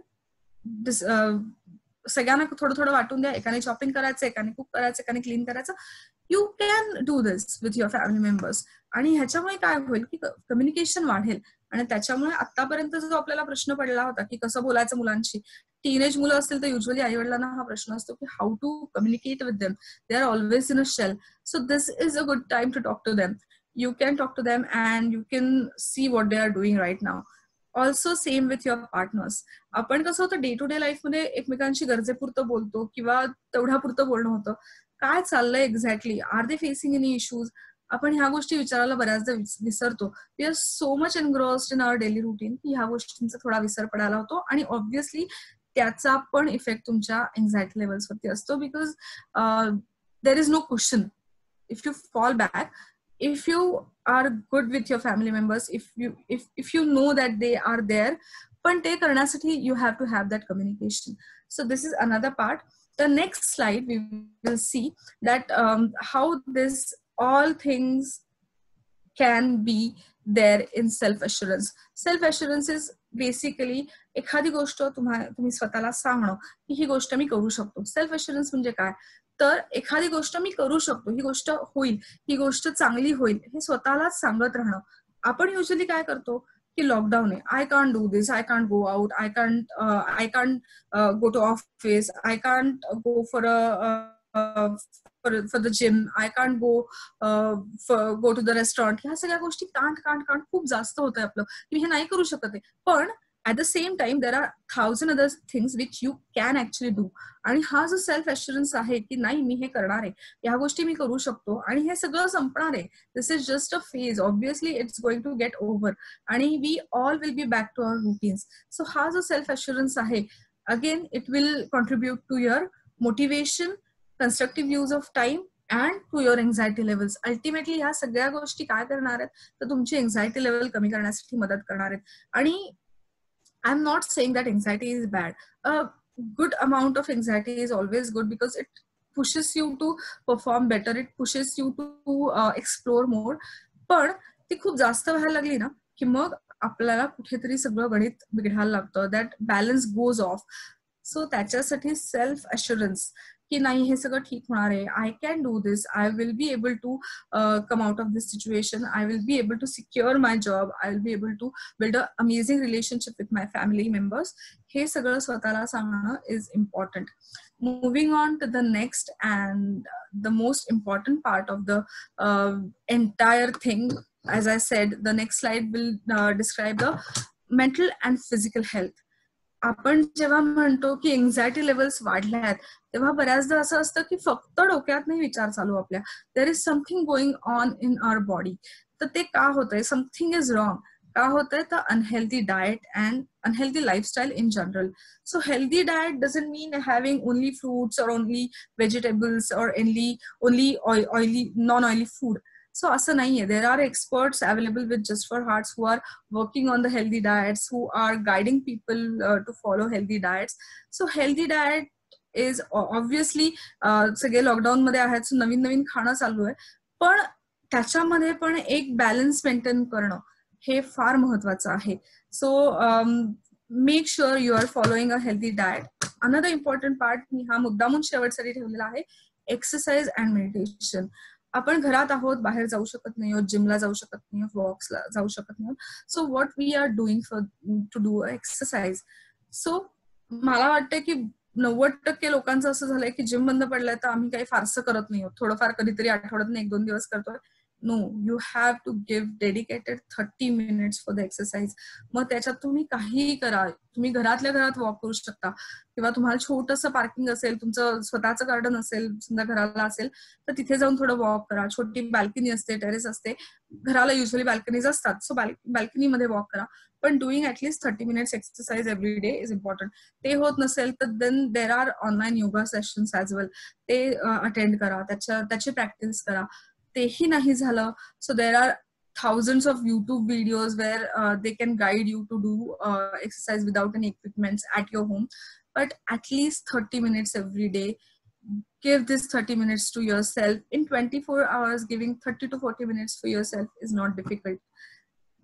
सगळ्यांना थोडं थोडं वाटून द्या. एकाने शॉपिंग करायचं, एकाने कुक करायचं, एकाने क्लीन करायचं. You can do this with your family members. आणि ह्याच्यामुळे काय होईल की कम्युनिकेशन वाढेल. आणि त्याच्यामुळे आतापर्यंत जो आपल्याला प्रश्न पडला होता की कसं बोलायचं मुलांशी, टीनेज मुलं असतील तर युजली आई वडिलांना हा प्रश्न असतो की how to communicate with them. They are always in a shell. So this is a good time to talk to them. You can talk to them and you can see what they are doing right now. Also same with your partners. आपण कसं होतं day to day life मध्ये एकमेकांशी गरजेपुरतं बोलतो किंवा तेवढ्यापुरतं बोलणं होतं. काय चाललंय exactly, are they facing any issues, आपण ह्या गोष्टी विचारायला बऱ्याचदा विसरतो. We are so much engrossed in our daily routine की ह्या गोष्टींचा थोडा विसर पडायला होतो. आणि ऑब्व्हियसली त्याचा पण इफेक्ट तुमच्या एन्झायटी लेवल्सवरती असतो. Because there is no question. If you fall back, if you are good with your family members, if you know that they are there, पण ते करण्यासाठी you have to have that communication. So this is another part. The next slide we will see that how this all things can be there in self assurance. Self assurance is basically एखादी गोष्ट तुम्ही स्वतःला सांगणं की ही गोष्ट मी करू शकतो. Self assurance म्हणजे काय, तर एखादी गोष्ट मी करू शकतो, ही गोष्ट होईल, ही गोष्ट चांगली होईल, हे स्वतःलाच सांगत राहणं. आपण युजली काय करतो की लॉकडाऊन आहे, I can't do this, I can't go out, I can't go to office, I can't go for the gym, I can't go to the restaurant. ह्या सगळ्या गोष्टी कांट खूप जास्त होतंय आपलं, मी हे नाही करू शकत आहे. पण at the same time there are 1000 other things which you can actually do. आणि हा जो सेल्फ अश्युरन्स आहे की नाही मी हे करणार आहे, ह्या गोष्टी मी करू शकतो आणि हे सगळं संपणार आहे. This is just a phase. Obviously it's going to get over आणि we all will be back to our routines. So हा जो सेल्फ अश्युरन्स आहे, again it will contribute to your motivation, constructive use of time and to your anxiety levels. Ultimately ह्या सगळ्या गोष्टी काय करणार आहेत तर तुमची एन्झायटी लेवल कमी करण्यासाठी मदत करणार आहेत. आणि I am not saying that anxiety is bad. A good amount of anxiety is always good because it pushes you to perform better, it pushes you to explore more. पण ती खूप जास्त व्हायला लागली ना की मग आपल्याला कुठेतरी सगळं गणित बिघडायला लागतं. That balance goes off. So त्याच्यासाठी सेल्फ अश्युरन्स की नाही हे सगळं ठीक होणार आहे, I can do this, I will be able to come out of this situation, I will be able to secure my job, I will be able to build a amazing relationship with my family members. हे सगळं स्वतःला सांगणं is important. Moving on to the next and the most important part of the entire thing, as I said, the next slide will describe the mental and physical health. आपण जेव्हा म्हणतो की anxiety levels वाढल्यात, तेव्हा बऱ्याचदा असं असतं की फक्त डोक्यात नाही विचार चालू आपल्या, there is something going on in our body. तर ते का होतंय, समथिंग इज रॉंग. का होतंय तर unhealthy diet and unhealthy lifestyle in general. So healthy diet doesn't mean having only fruits or only vegetables or only oily non-oily food. So असं नाहीये. There are experts available with Just for Hearts who are working on the healthy diets, who are guiding people to follow healthy diets. So healthy diet is obviously सगळे lockdown मध्ये आहेत, सो नवीन नवीन खाणं चालू आहे, पण त्याच्यामध्ये पण एक बॅलन्स मेंटेन करणं हे फार महत्वाचं आहे. So make sure you are following a healthy diet. Another important part मी हा मुद्दामून शेवटसाठी ठेवलेला आहे, एक्सरसाइज अँड मेडिटेशन. आपण घरात आहोत, बाहेर जाऊ शकत नाही आहोत, जिमला जाऊ शकत नाही आहोत, वॉक्सला जाऊ शकत नाही आहोत. So what we are doing for to do exercise. So मला वाटतं की 90% लोकांचं असं झालंय की जिम बंद पडलाय तर आम्ही काही फारसं करत नाही आहोत, थोडंफार कधीतरी आठवड्यात 1-2 दिवस करतोय. No, you have to give dedicated 30 minutes for the exercise. मग त्याच्यात तुम्ही काहीही करा, तुम्ही घरातल्या घरात वॉक करू शकता, किंवा तुम्हाला छोटंसं पार्किंग असेल, तुमचं स्वतःचं गार्डन असेल, समजा घराला असेल तर तिथे जाऊन थोडं वॉक करा. छोटी बाल्कनी असते, टेरेस असते, घराला युजली बाल्कनीज असतात, सो बाल्कनीमध्ये वॉक करा. पण doing at least 30 minutes exercise every day is important. ते होत नसेल तर then there are online yoga sessions as well, ते अटेंड करा, त्याची प्रॅक्टिस करा. तेही नाही झालं, so there are thousands of YouTube videos where they can guide you to do exercise without any equipments at your home. But at least 30 minutes every day. Give this 30 minutes to yourself. In 24 hours, giving 30 to 40 minutes for yourself is not difficult.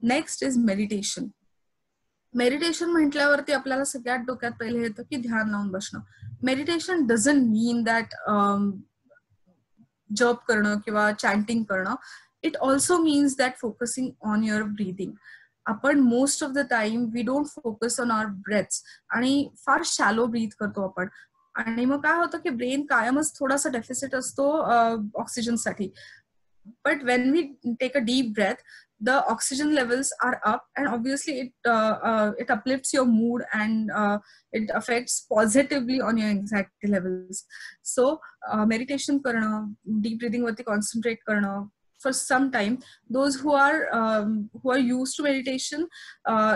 Next is meditation. Meditation म्हटल्यावरती आपल्याला सगळ्यात डोक्यात पहिले येतं की ध्यान लावून बसणं. Meditation doesn't mean that job करणं किंवा चॅन्टिंग करणं. It also means that focusing on your breathing. आपण most of the time we don't focus on our breaths, आणि फार शॅलो ब्रीथ करतो आपण, आणि मग काय होतं की ब्रेन कायमच थोडासा डेफिसिट असतो ऑक्सिजनसाठी. But when we take a deep breath, the oxygen levels are up, and obviously it uplifts your mood, and it affects positively on your anxiety levels. So meditation karna, deep breathing वरती concentrate karna for some time. Those who are used to meditation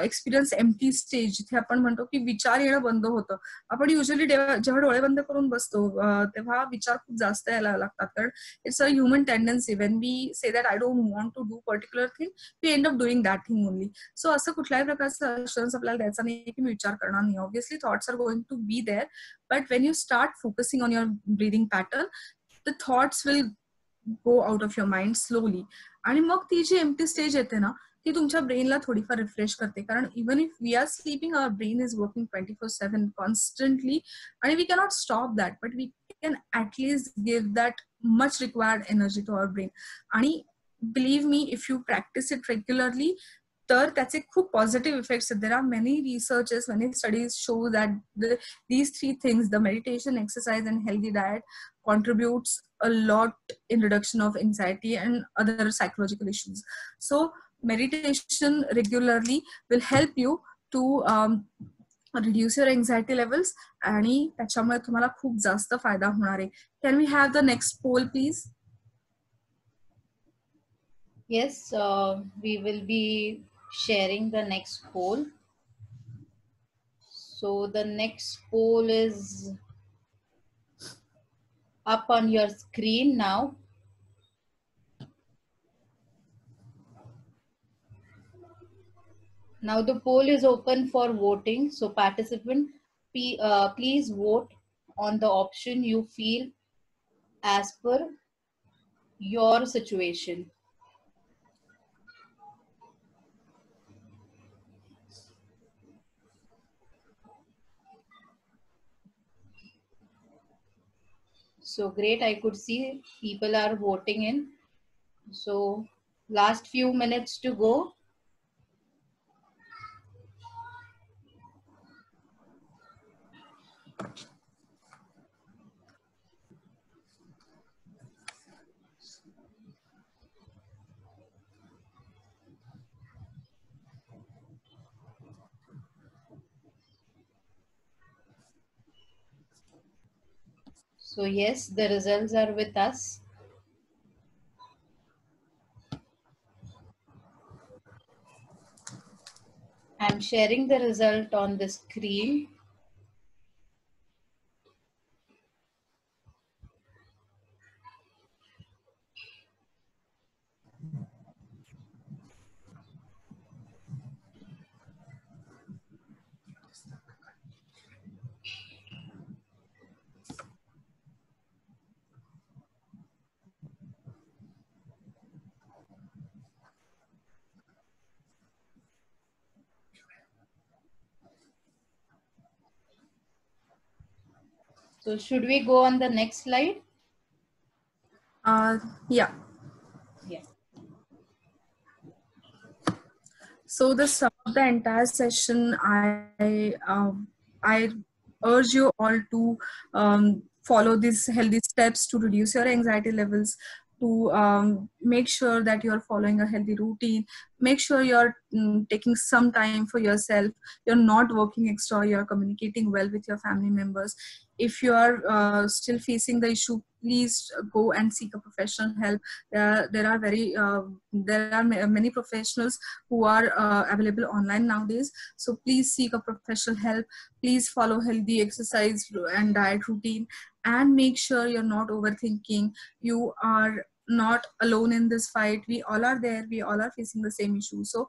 experience empty stage, जिथे आपण म्हणतो की विचार येणं बंद होतं. आपण युजली जेव्हा डोळे बंद करून बसतो तेव्हा विचार खूप जास्त यायला लागतात, कारण it's a human tendency. When we say that I don't want to do particular thing, we end up doing that thing only. So असं कुठल्याही प्रकारचं assurance आपल्याला द्यायचा नाही की मी विचार करणार नाही. Obviously thoughts are going to be there, but when you start focusing on your breathing pattern, the thoughts will go out of your mind slowly. आणि मग ती जी एम्प्टी स्टेज येते ना, ती तुमच्या ब्रेनला थोडीफार रिफ्रेश करते, कारण even if we are sleeping our brain is working 24/7 constantly, आणि we cannot stop that, but we can at least give that much required energy to our brain. आणि believe me, if you practice it regularly, तर त्याचे खूप positive effects आहेत. There are many researches, many studies show that these three things, the meditation, exercise and healthy diet, contributes a lot in reduction of anxiety and other psychological issues. So meditation regularly will help you to reduce your anxiety levels, आणि त्याच्यामुळे तुम्हाला खूप जास्त फायदा होणार आहे. Can we have the next poll, please? Yes, we will be sharing the next poll. So the next poll is up on your screen now. Now the poll is open for voting. So participant, please vote on the option you feel as per your situation. So great, I could see people are voting in. So last few minutes to go. So yes, the results are with us. I'm sharing the result on the screen. So should we go on the next slide? Yeah. Yeah. So the sum of the entire session, I urge you all to follow these healthy steps to reduce your anxiety levels, to make sure that you're following a healthy routine, make sure you're taking some time for yourself, you're not working extra, you're communicating well with your family members. If you are still facing the issue, please go and seek a professional help. There are many professionals who are available online nowadays. So please seek a professional help. Please follow healthy exercise and diet routine, and make sure you're not overthinking. You are not alone in this fight. We all are there. We all are facing the same issue. So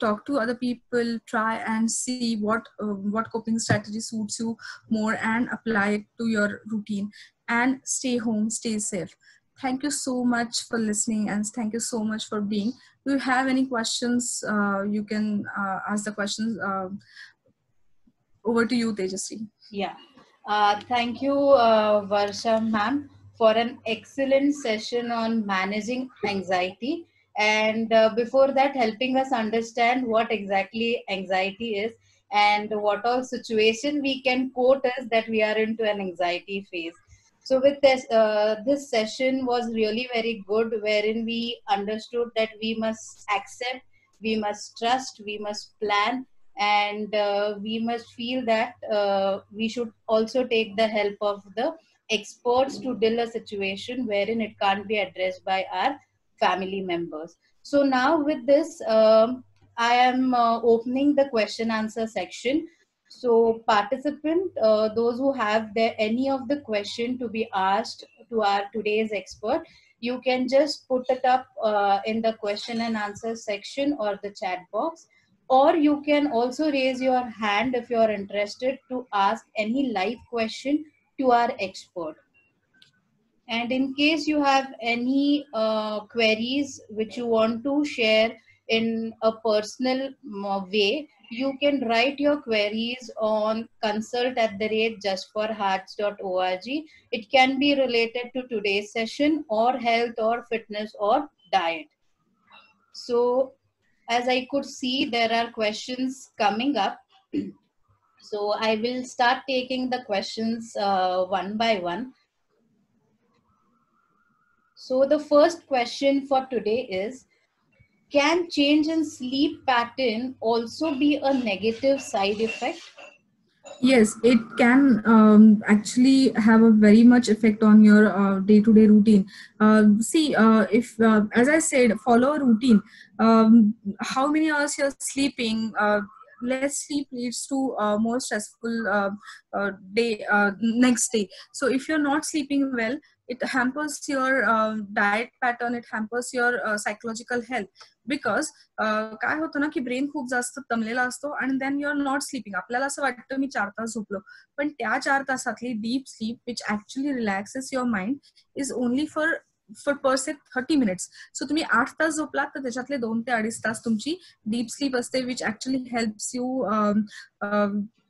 talk to other people, try and see what coping strategy suits you more, and apply it to your routine. And stay home, stay safe. Thank you so much for listening, and thank you so much for being. Do you have any questions? You can ask the questions. Over to you, Tejasri. Yeah. Thank you, Varsha ma'am, for an excellent session on managing anxiety. And before that, helping us understand what exactly anxiety is and what all situation we can quote as that we are into an anxiety phase. So with this session was really very good, wherein we understood that we must accept, we must trust, we must plan, and we must feel that we should also take the help of the experts to deal a situation wherein it can't be addressed by our family members. So now with this, I am opening the question answer section. So participant, those who have any of the question to be asked to our today's expert, you can just put it up in the question and answer section or the chat box, or you can also raise your hand if you are interested to ask any live question to our expert. And in case you have any queries which you want to share in a personal way, you can write your queries on consult@justforhearts.org. It can be related to today's session or health or fitness or diet. So as I could see, there are questions coming up. So I will start taking the questions one by one. So the first question for today is, can change in sleep pattern also be a negative side effect? Yes, it can actually have a very much effect on your day-to-day routine. See, if as I said, follow a routine. How many hours you're sleeping? Less sleep leads to more stressful day next day. So if you're not sleeping well, it hampers your diet pattern. It hampers your psychological health, because काय होतं ना की brain खूप जास्त दमलेला असतो आणि then you are not sleeping. आपल्याला असं वाटतं मी 4 तास झोपलो, पण त्या 4 तासातली deep sleep which actually relaxes your mind is only per se 30 minutes. सो तुम्ही 8 तास झोपलात तर त्याच्यातले 2 ते 2.5 तास तुमची डीप स्लीप असते, which actually helps you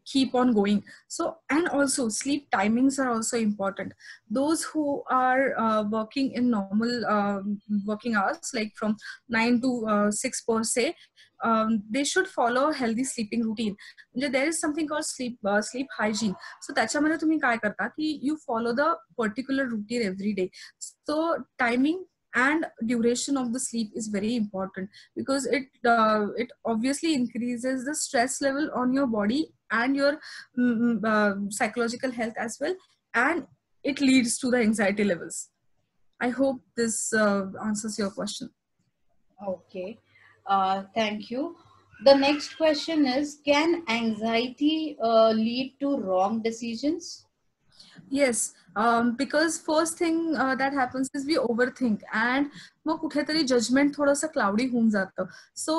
keep on going. So, and also sleep timings are also important. Those who are working in normal working hours, like from 9 to 6 per se, they should follow a healthy sleeping routine. म्हणजे there is something called sleep hygiene. So त्याच्यामध्ये तुम्ही काय करता की you follow the particular routine every day. So timing and duration of the sleep is very important, because it obviously increases the stress level on your body and your psychological health as well, and it leads to the anxiety levels. I hope this answers your question. Okay, thank you. The next question is, can anxiety lead to wrong decisions? Yes, because first thing that happens is we overthink, and मग कुठेतरी judgement थोडंसं cloudy होऊन जातं. सो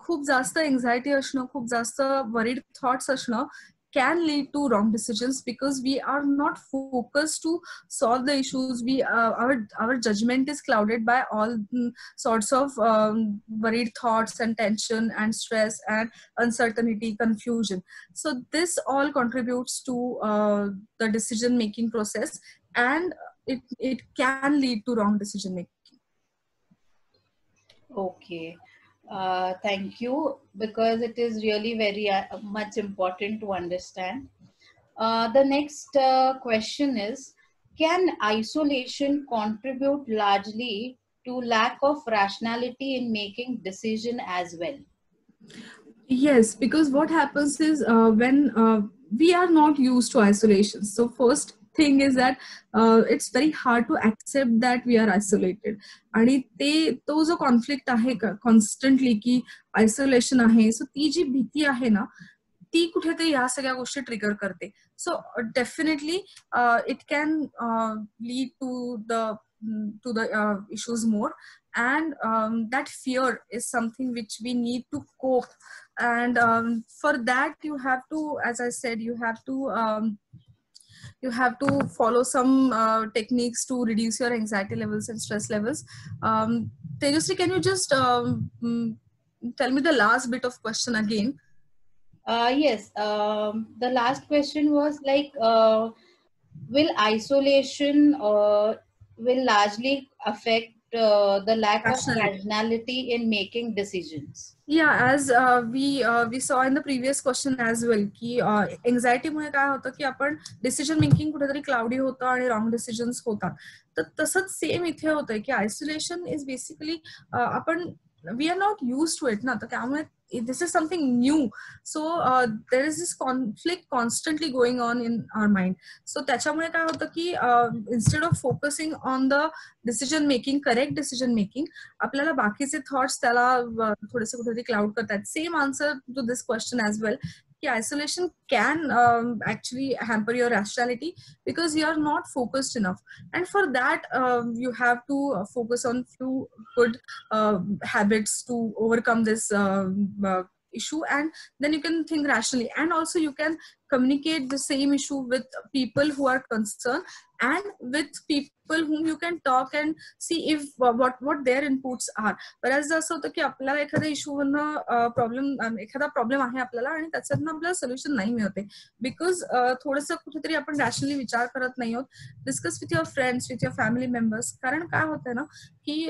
खूप जास्त anxiety असणं, खूप जास्त worried thoughts असणं can lead to wrong decisions, because we are not focused to solve the issues. Our judgment is clouded by all sorts of worried thoughts and tension and stress and uncertainty, confusion. So this all contributes to the decision making process, and it can lead to wrong decision making. Okay, thank you, because it is really very much important to understand. The next question is, can isolation contribute largely to lack of rationality in making decision as well? Yes, because what happens is when we are not used to isolation. So first thing is that it's very hard to accept that we are isolated. आणि ते तो जो conflict आहे का constantly की isolation आहे, सो ती जी भीती आहे ना, ती कुठेतरी या सगळ्या गोष्टी ट्रिगर करते. So definitely it can lead to the issues more, and that fear is something which we need to cope. And for that you have to, as I said, you have to follow some techniques to reduce your anxiety levels and stress levels. Tejasri, can you just tell me the last bit of question again? Yes, the last question was like, will isolation will largely affect the lack of Rationality. rationality in making decisions? Yeah, as we saw in the previous question as well, की anxiety मुळे काय होतं की आपण decision making कुठेतरी cloudy होतं आणि wrong decisions होतात. तर तसंच सेम इथे होतंय की आयसोलेशन इज बेसिकली आपण we are not use to it ना, तर त्यामुळे this is something new. So there is this conflict constantly going on in our mind. So त्याच्यामुळे काय होतं की instead of focusing on the decision making, correct decision making, आपल्याला बाकीचे thoughts त्याला थोडेसे कुठेतरी क्लाउड करतात. Same answer to this question as well, की isolation can actually hamper your rationality because you are not focused enough. And for that you have to focus on few good habits to overcome this issue, and then you can think rationally, and also you can communicate the same issue with people who are concerned, and with people whom you can talk and see if what their inputs are. बऱ्याचदा असं होतं की आपल्याला एखाद्या इश्यूवरनं एखादा problem आहे आपल्याला, आणि त्याच्यातनं आपल्याला सोल्युशन नाही मिळते, बिकॉज थोडंसं कुठेतरी आपण रॅशनली विचार करत नाही आहोत. Discuss with your friends, with your family members. कारण काय होतंय ना की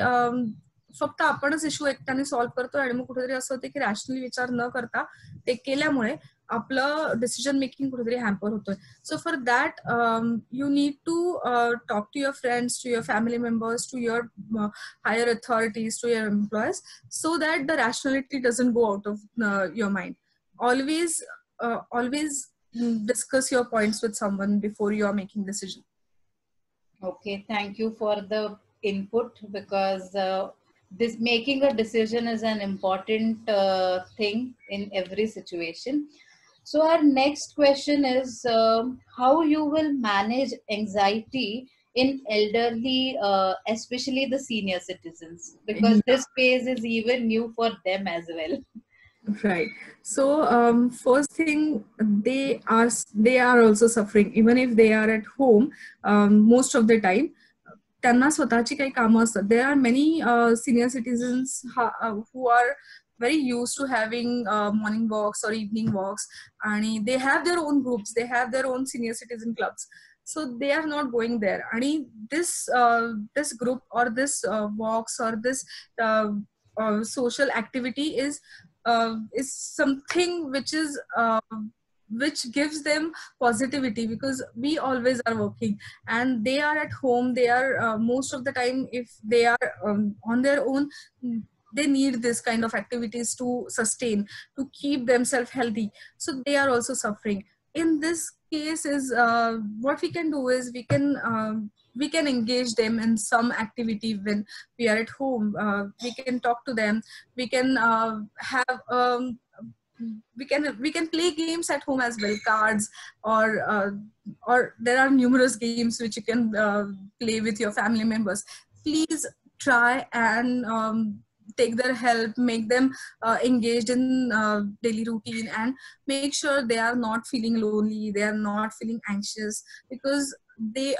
फक्त आपणच इश्यू एकट्याने सॉल्व्ह करतोय, आणि मग कुठेतरी असं होतं की रॅशनली विचार न करता ते केल्यामुळे आपलं डिसिजन मेकिंग कुठेतरी हॅम्पर होतोय. So for that you need to talk to your friends, to your family members, to your higher authorities, to your employees, so that the rationality doesn't go out of your mind. Always discuss your points with someone before you are making decision. Okay, thank you for the input, because this making a decision is an important thing in every situation. So our next question is, how you will manage anxiety in elderly, especially the senior citizens, because this phase is even new for them as well. Right. So first thing, they are also suffering, even if they are at home most of the time. त्यांना स्वतःची काही कामं असतात. There are many senior citizens who are very used to having morning walks or evening walks, and they have their own groups, they have their own senior citizen clubs, so they are not going there. And this group or this walks or this uh, social activity is something which gives them positivity, because we always are working and they are at home. They are most of the time, if they are on their own, they need this kind of activities to sustain, to keep themselves healthy, so they are also suffering. In this case is what we can do is we can engage them in some activity when we are at home. We can talk to them, we can have we can play games at home as well, cards, or there are numerous games which you can play with your family members. Please try and take their help, make them engaged in daily routine, and make sure they are not feeling lonely, they are not feeling anxious, because they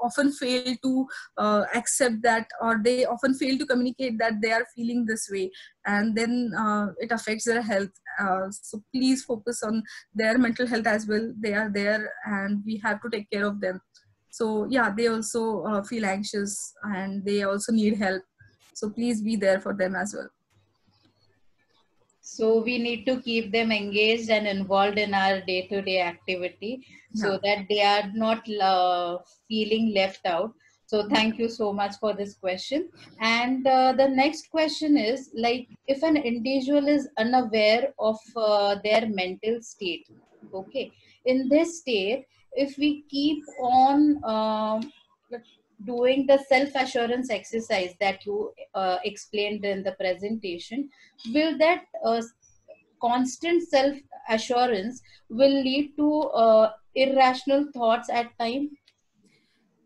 often fail to accept that, or they often fail to communicate that they are feeling this way, and then it affects their health. So please focus on their mental health as well. They are there and we have to take care of them. So yeah, they also feel anxious and they also need help, so please be there for them as well. So we need to keep them engaged and involved in our day-to-day activity so Yeah. that they are not feeling left out. So thank you so much for this question. And the next question is, like, if an individual is unaware of their mental state, okay, in this state, if we keep on doing the self-assurance exercise that you explained in the presentation, will that constant self assurance will lead to irrational thoughts at time?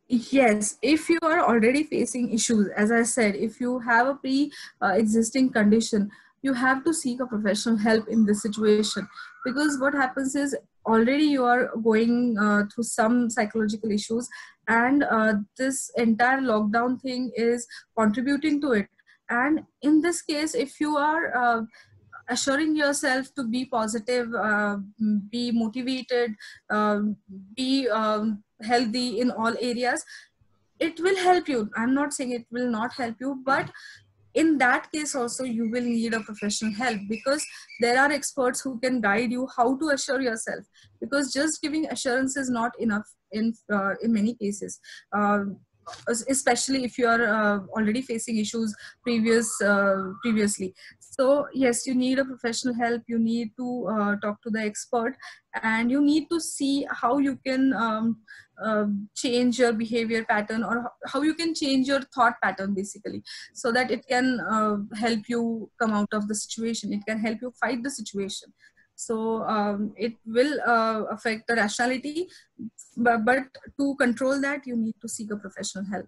Yes, if you are already facing issues, as I said, if you have a pre existing condition, you have to seek a professional help in this situation, because what happens is already you are going through some psychological issues, and this entire lockdown thing is contributing to it. And in this case, if you are assuring yourself to be positive, be motivated, be healthy in all areas, it will help you. I'm not saying it will not help you, but in that case also you will need a professional help, because there are experts who can guide you how to assure yourself, because just giving assurance is not enough in many cases, uh, especially if you are already facing issues previously. So yes, you need a professional help, you need to talk to the expert, and you need to see how you can change your behavior pattern, or how you can change your thought pattern basically, so that it can help you come out of the situation, it can help you fight the situation. So it will affect the rationality, but to control that you need to seek a professional help.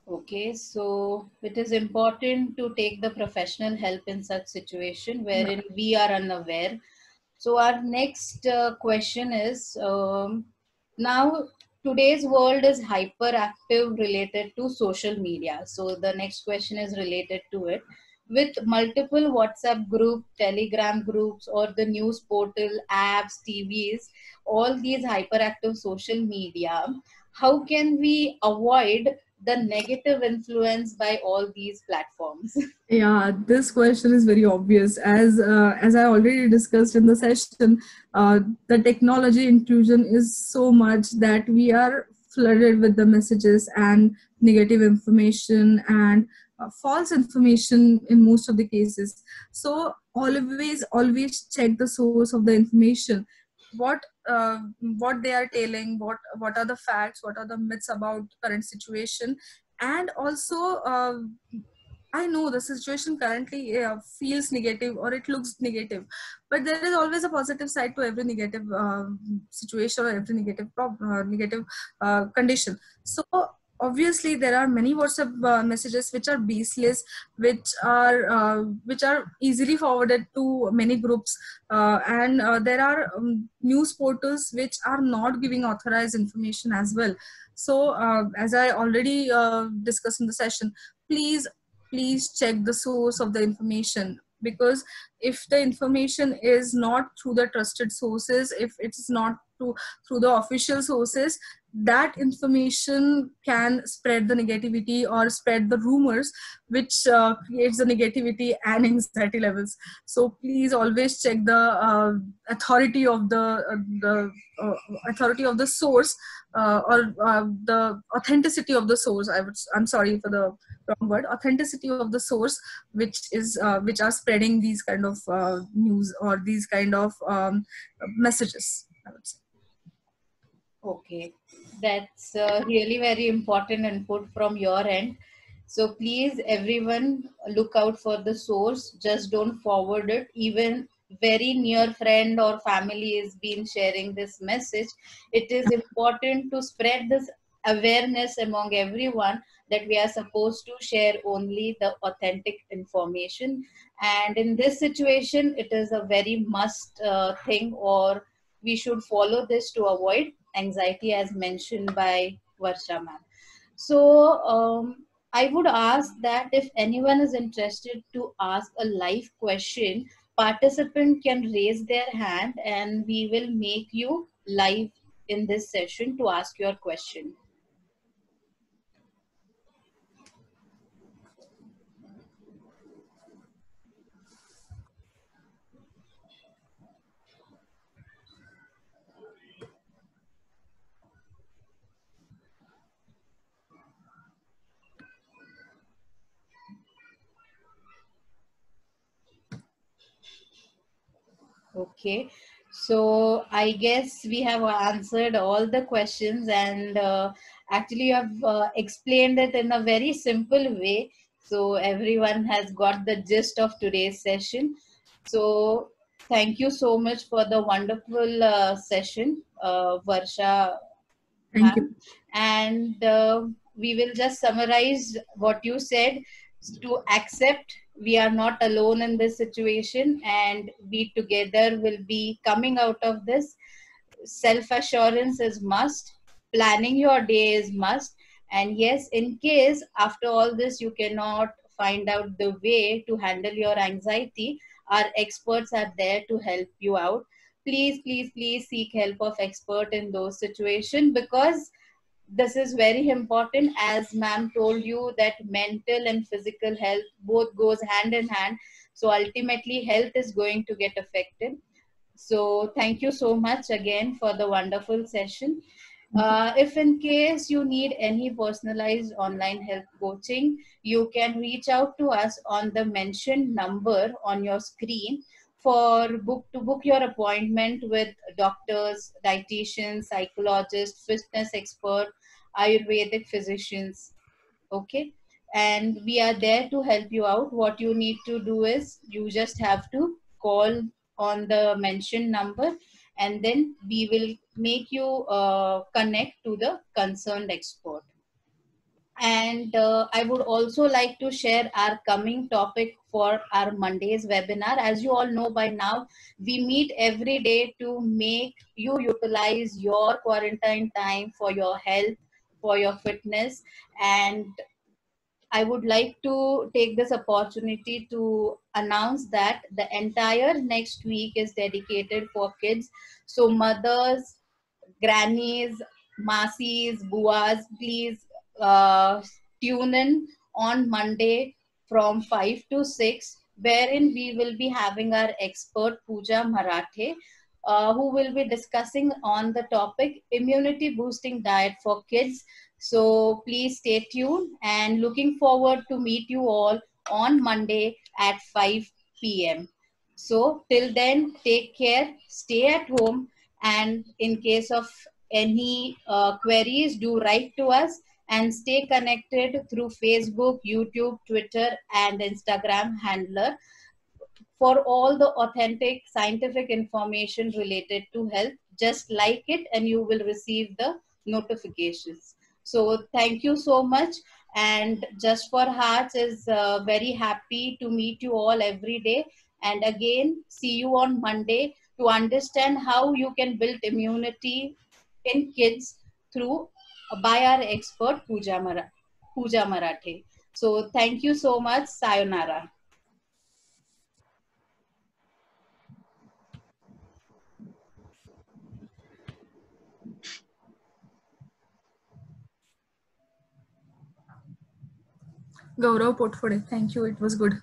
Okay, so it is important to take the professional help in such situation Yeah. wherein we are unaware. So our next question is, now today's world is hyperactive related to social media. So the next question is related to it. With multiple WhatsApp group, Telegram groups, or the news portal, apps, TVs, all these hyperactive social media, how can we avoid the negative influence by all these platforms? Yeah, this question is very obvious. As I already discussed in the session, the technology intrusion is so much that we are flooded with the messages and negative information and false information in most of the cases. So always check the source of the information. What what they are telling, what are the facts, what are the myths about current situation, and also. I know the situation currently feels negative or it looks negative, but there is always a positive side to every negative situation or every negative condition. So obviously there are many WhatsApp messages which are baseless, which are easily forwarded to many groups, and there are news portals which are not giving authorized information as well. So as I already discussed in the session, please please check the source of the information, because if the information is not through the trusted sources, if it's not through the official sources, that information can spread the negativity or spread the rumors, which creates the negativity and anxiety levels. So please always check the authority of the uh, authority of the source, or the authenticity of the source. I'm sorry for the wrong word, authenticity of the source, which are spreading these kind of news or these kind of messages, I would say. Okay, that's really very important input from your end. So please, everyone, look out for the source. Just don't forward it. Even very near friend or family is been sharing this message. It is important to spread this awareness among everyone that we are supposed to share only the authentic information. And in this situation, it is a very must thing, or we should follow this to avoid anxiety as mentioned by Varsha ma'am. So I would ask that if anyone is interested to ask a live question, participant can raise their hand and we will make you live in this session to ask your question. Okay, so I guess we have answered all the questions, and actually, you have explained it in a very simple way. So, everyone has got the gist of today's session. So, thank you so much for the wonderful session, Varsha Thank you. ma'am. And we will just summarize what you said: to accept we are not alone in this situation and we together will be coming out of this. Self assurance is must, planning your day is must, and yes, in case after all this you cannot find out the way to handle your anxiety, our experts are there to help you out. Please, please, please seek help of expert in those situations, because this is very important. As ma'am told you that mental and physical health both goes hand in hand, so ultimately health is going to get affected. So thank you so much again for the wonderful session. If in case you need any personalized online health coaching, you can reach out to us on the mentioned number on your screen for book your appointment with doctors, dietitians, psychologists, fitness expert, Ayurvedic physicians. Okay, and we are there to help you out. What you need to do is you just have to call on the mentioned number, and then we will make you connect to the concerned expert. And I would also like to share our coming topic for our Monday's webinar. As you all know by now, we meet every day to make you utilize your quarantine time for your health, for your fitness. And I would like to take this opportunity to announce that the entire next week is dedicated for kids. So mothers, grannies, masis, buas, please uh, tune in on Monday from 5 to 6, wherein we will be having our expert Pooja Marathe, who will be discussing on the topic immunity boosting diet for kids. So please stay tuned and looking forward to meet you all on Monday at 5 p.m. So till then, take care, stay at home, and in case of any queries, do write to us, and stay connected through Facebook, YouTube, Twitter, and Instagram handler for all the authentic scientific information related to health. Just like it and you will receive the notifications. So thank you so much. And Just for Hearts is very happy to meet you all every day. And again, see you on Monday to understand how you can build immunity in kids through by our expert Pooja Marathe. So thank you so much. Sayonara. Gaurav Potfode, thank you. It was good.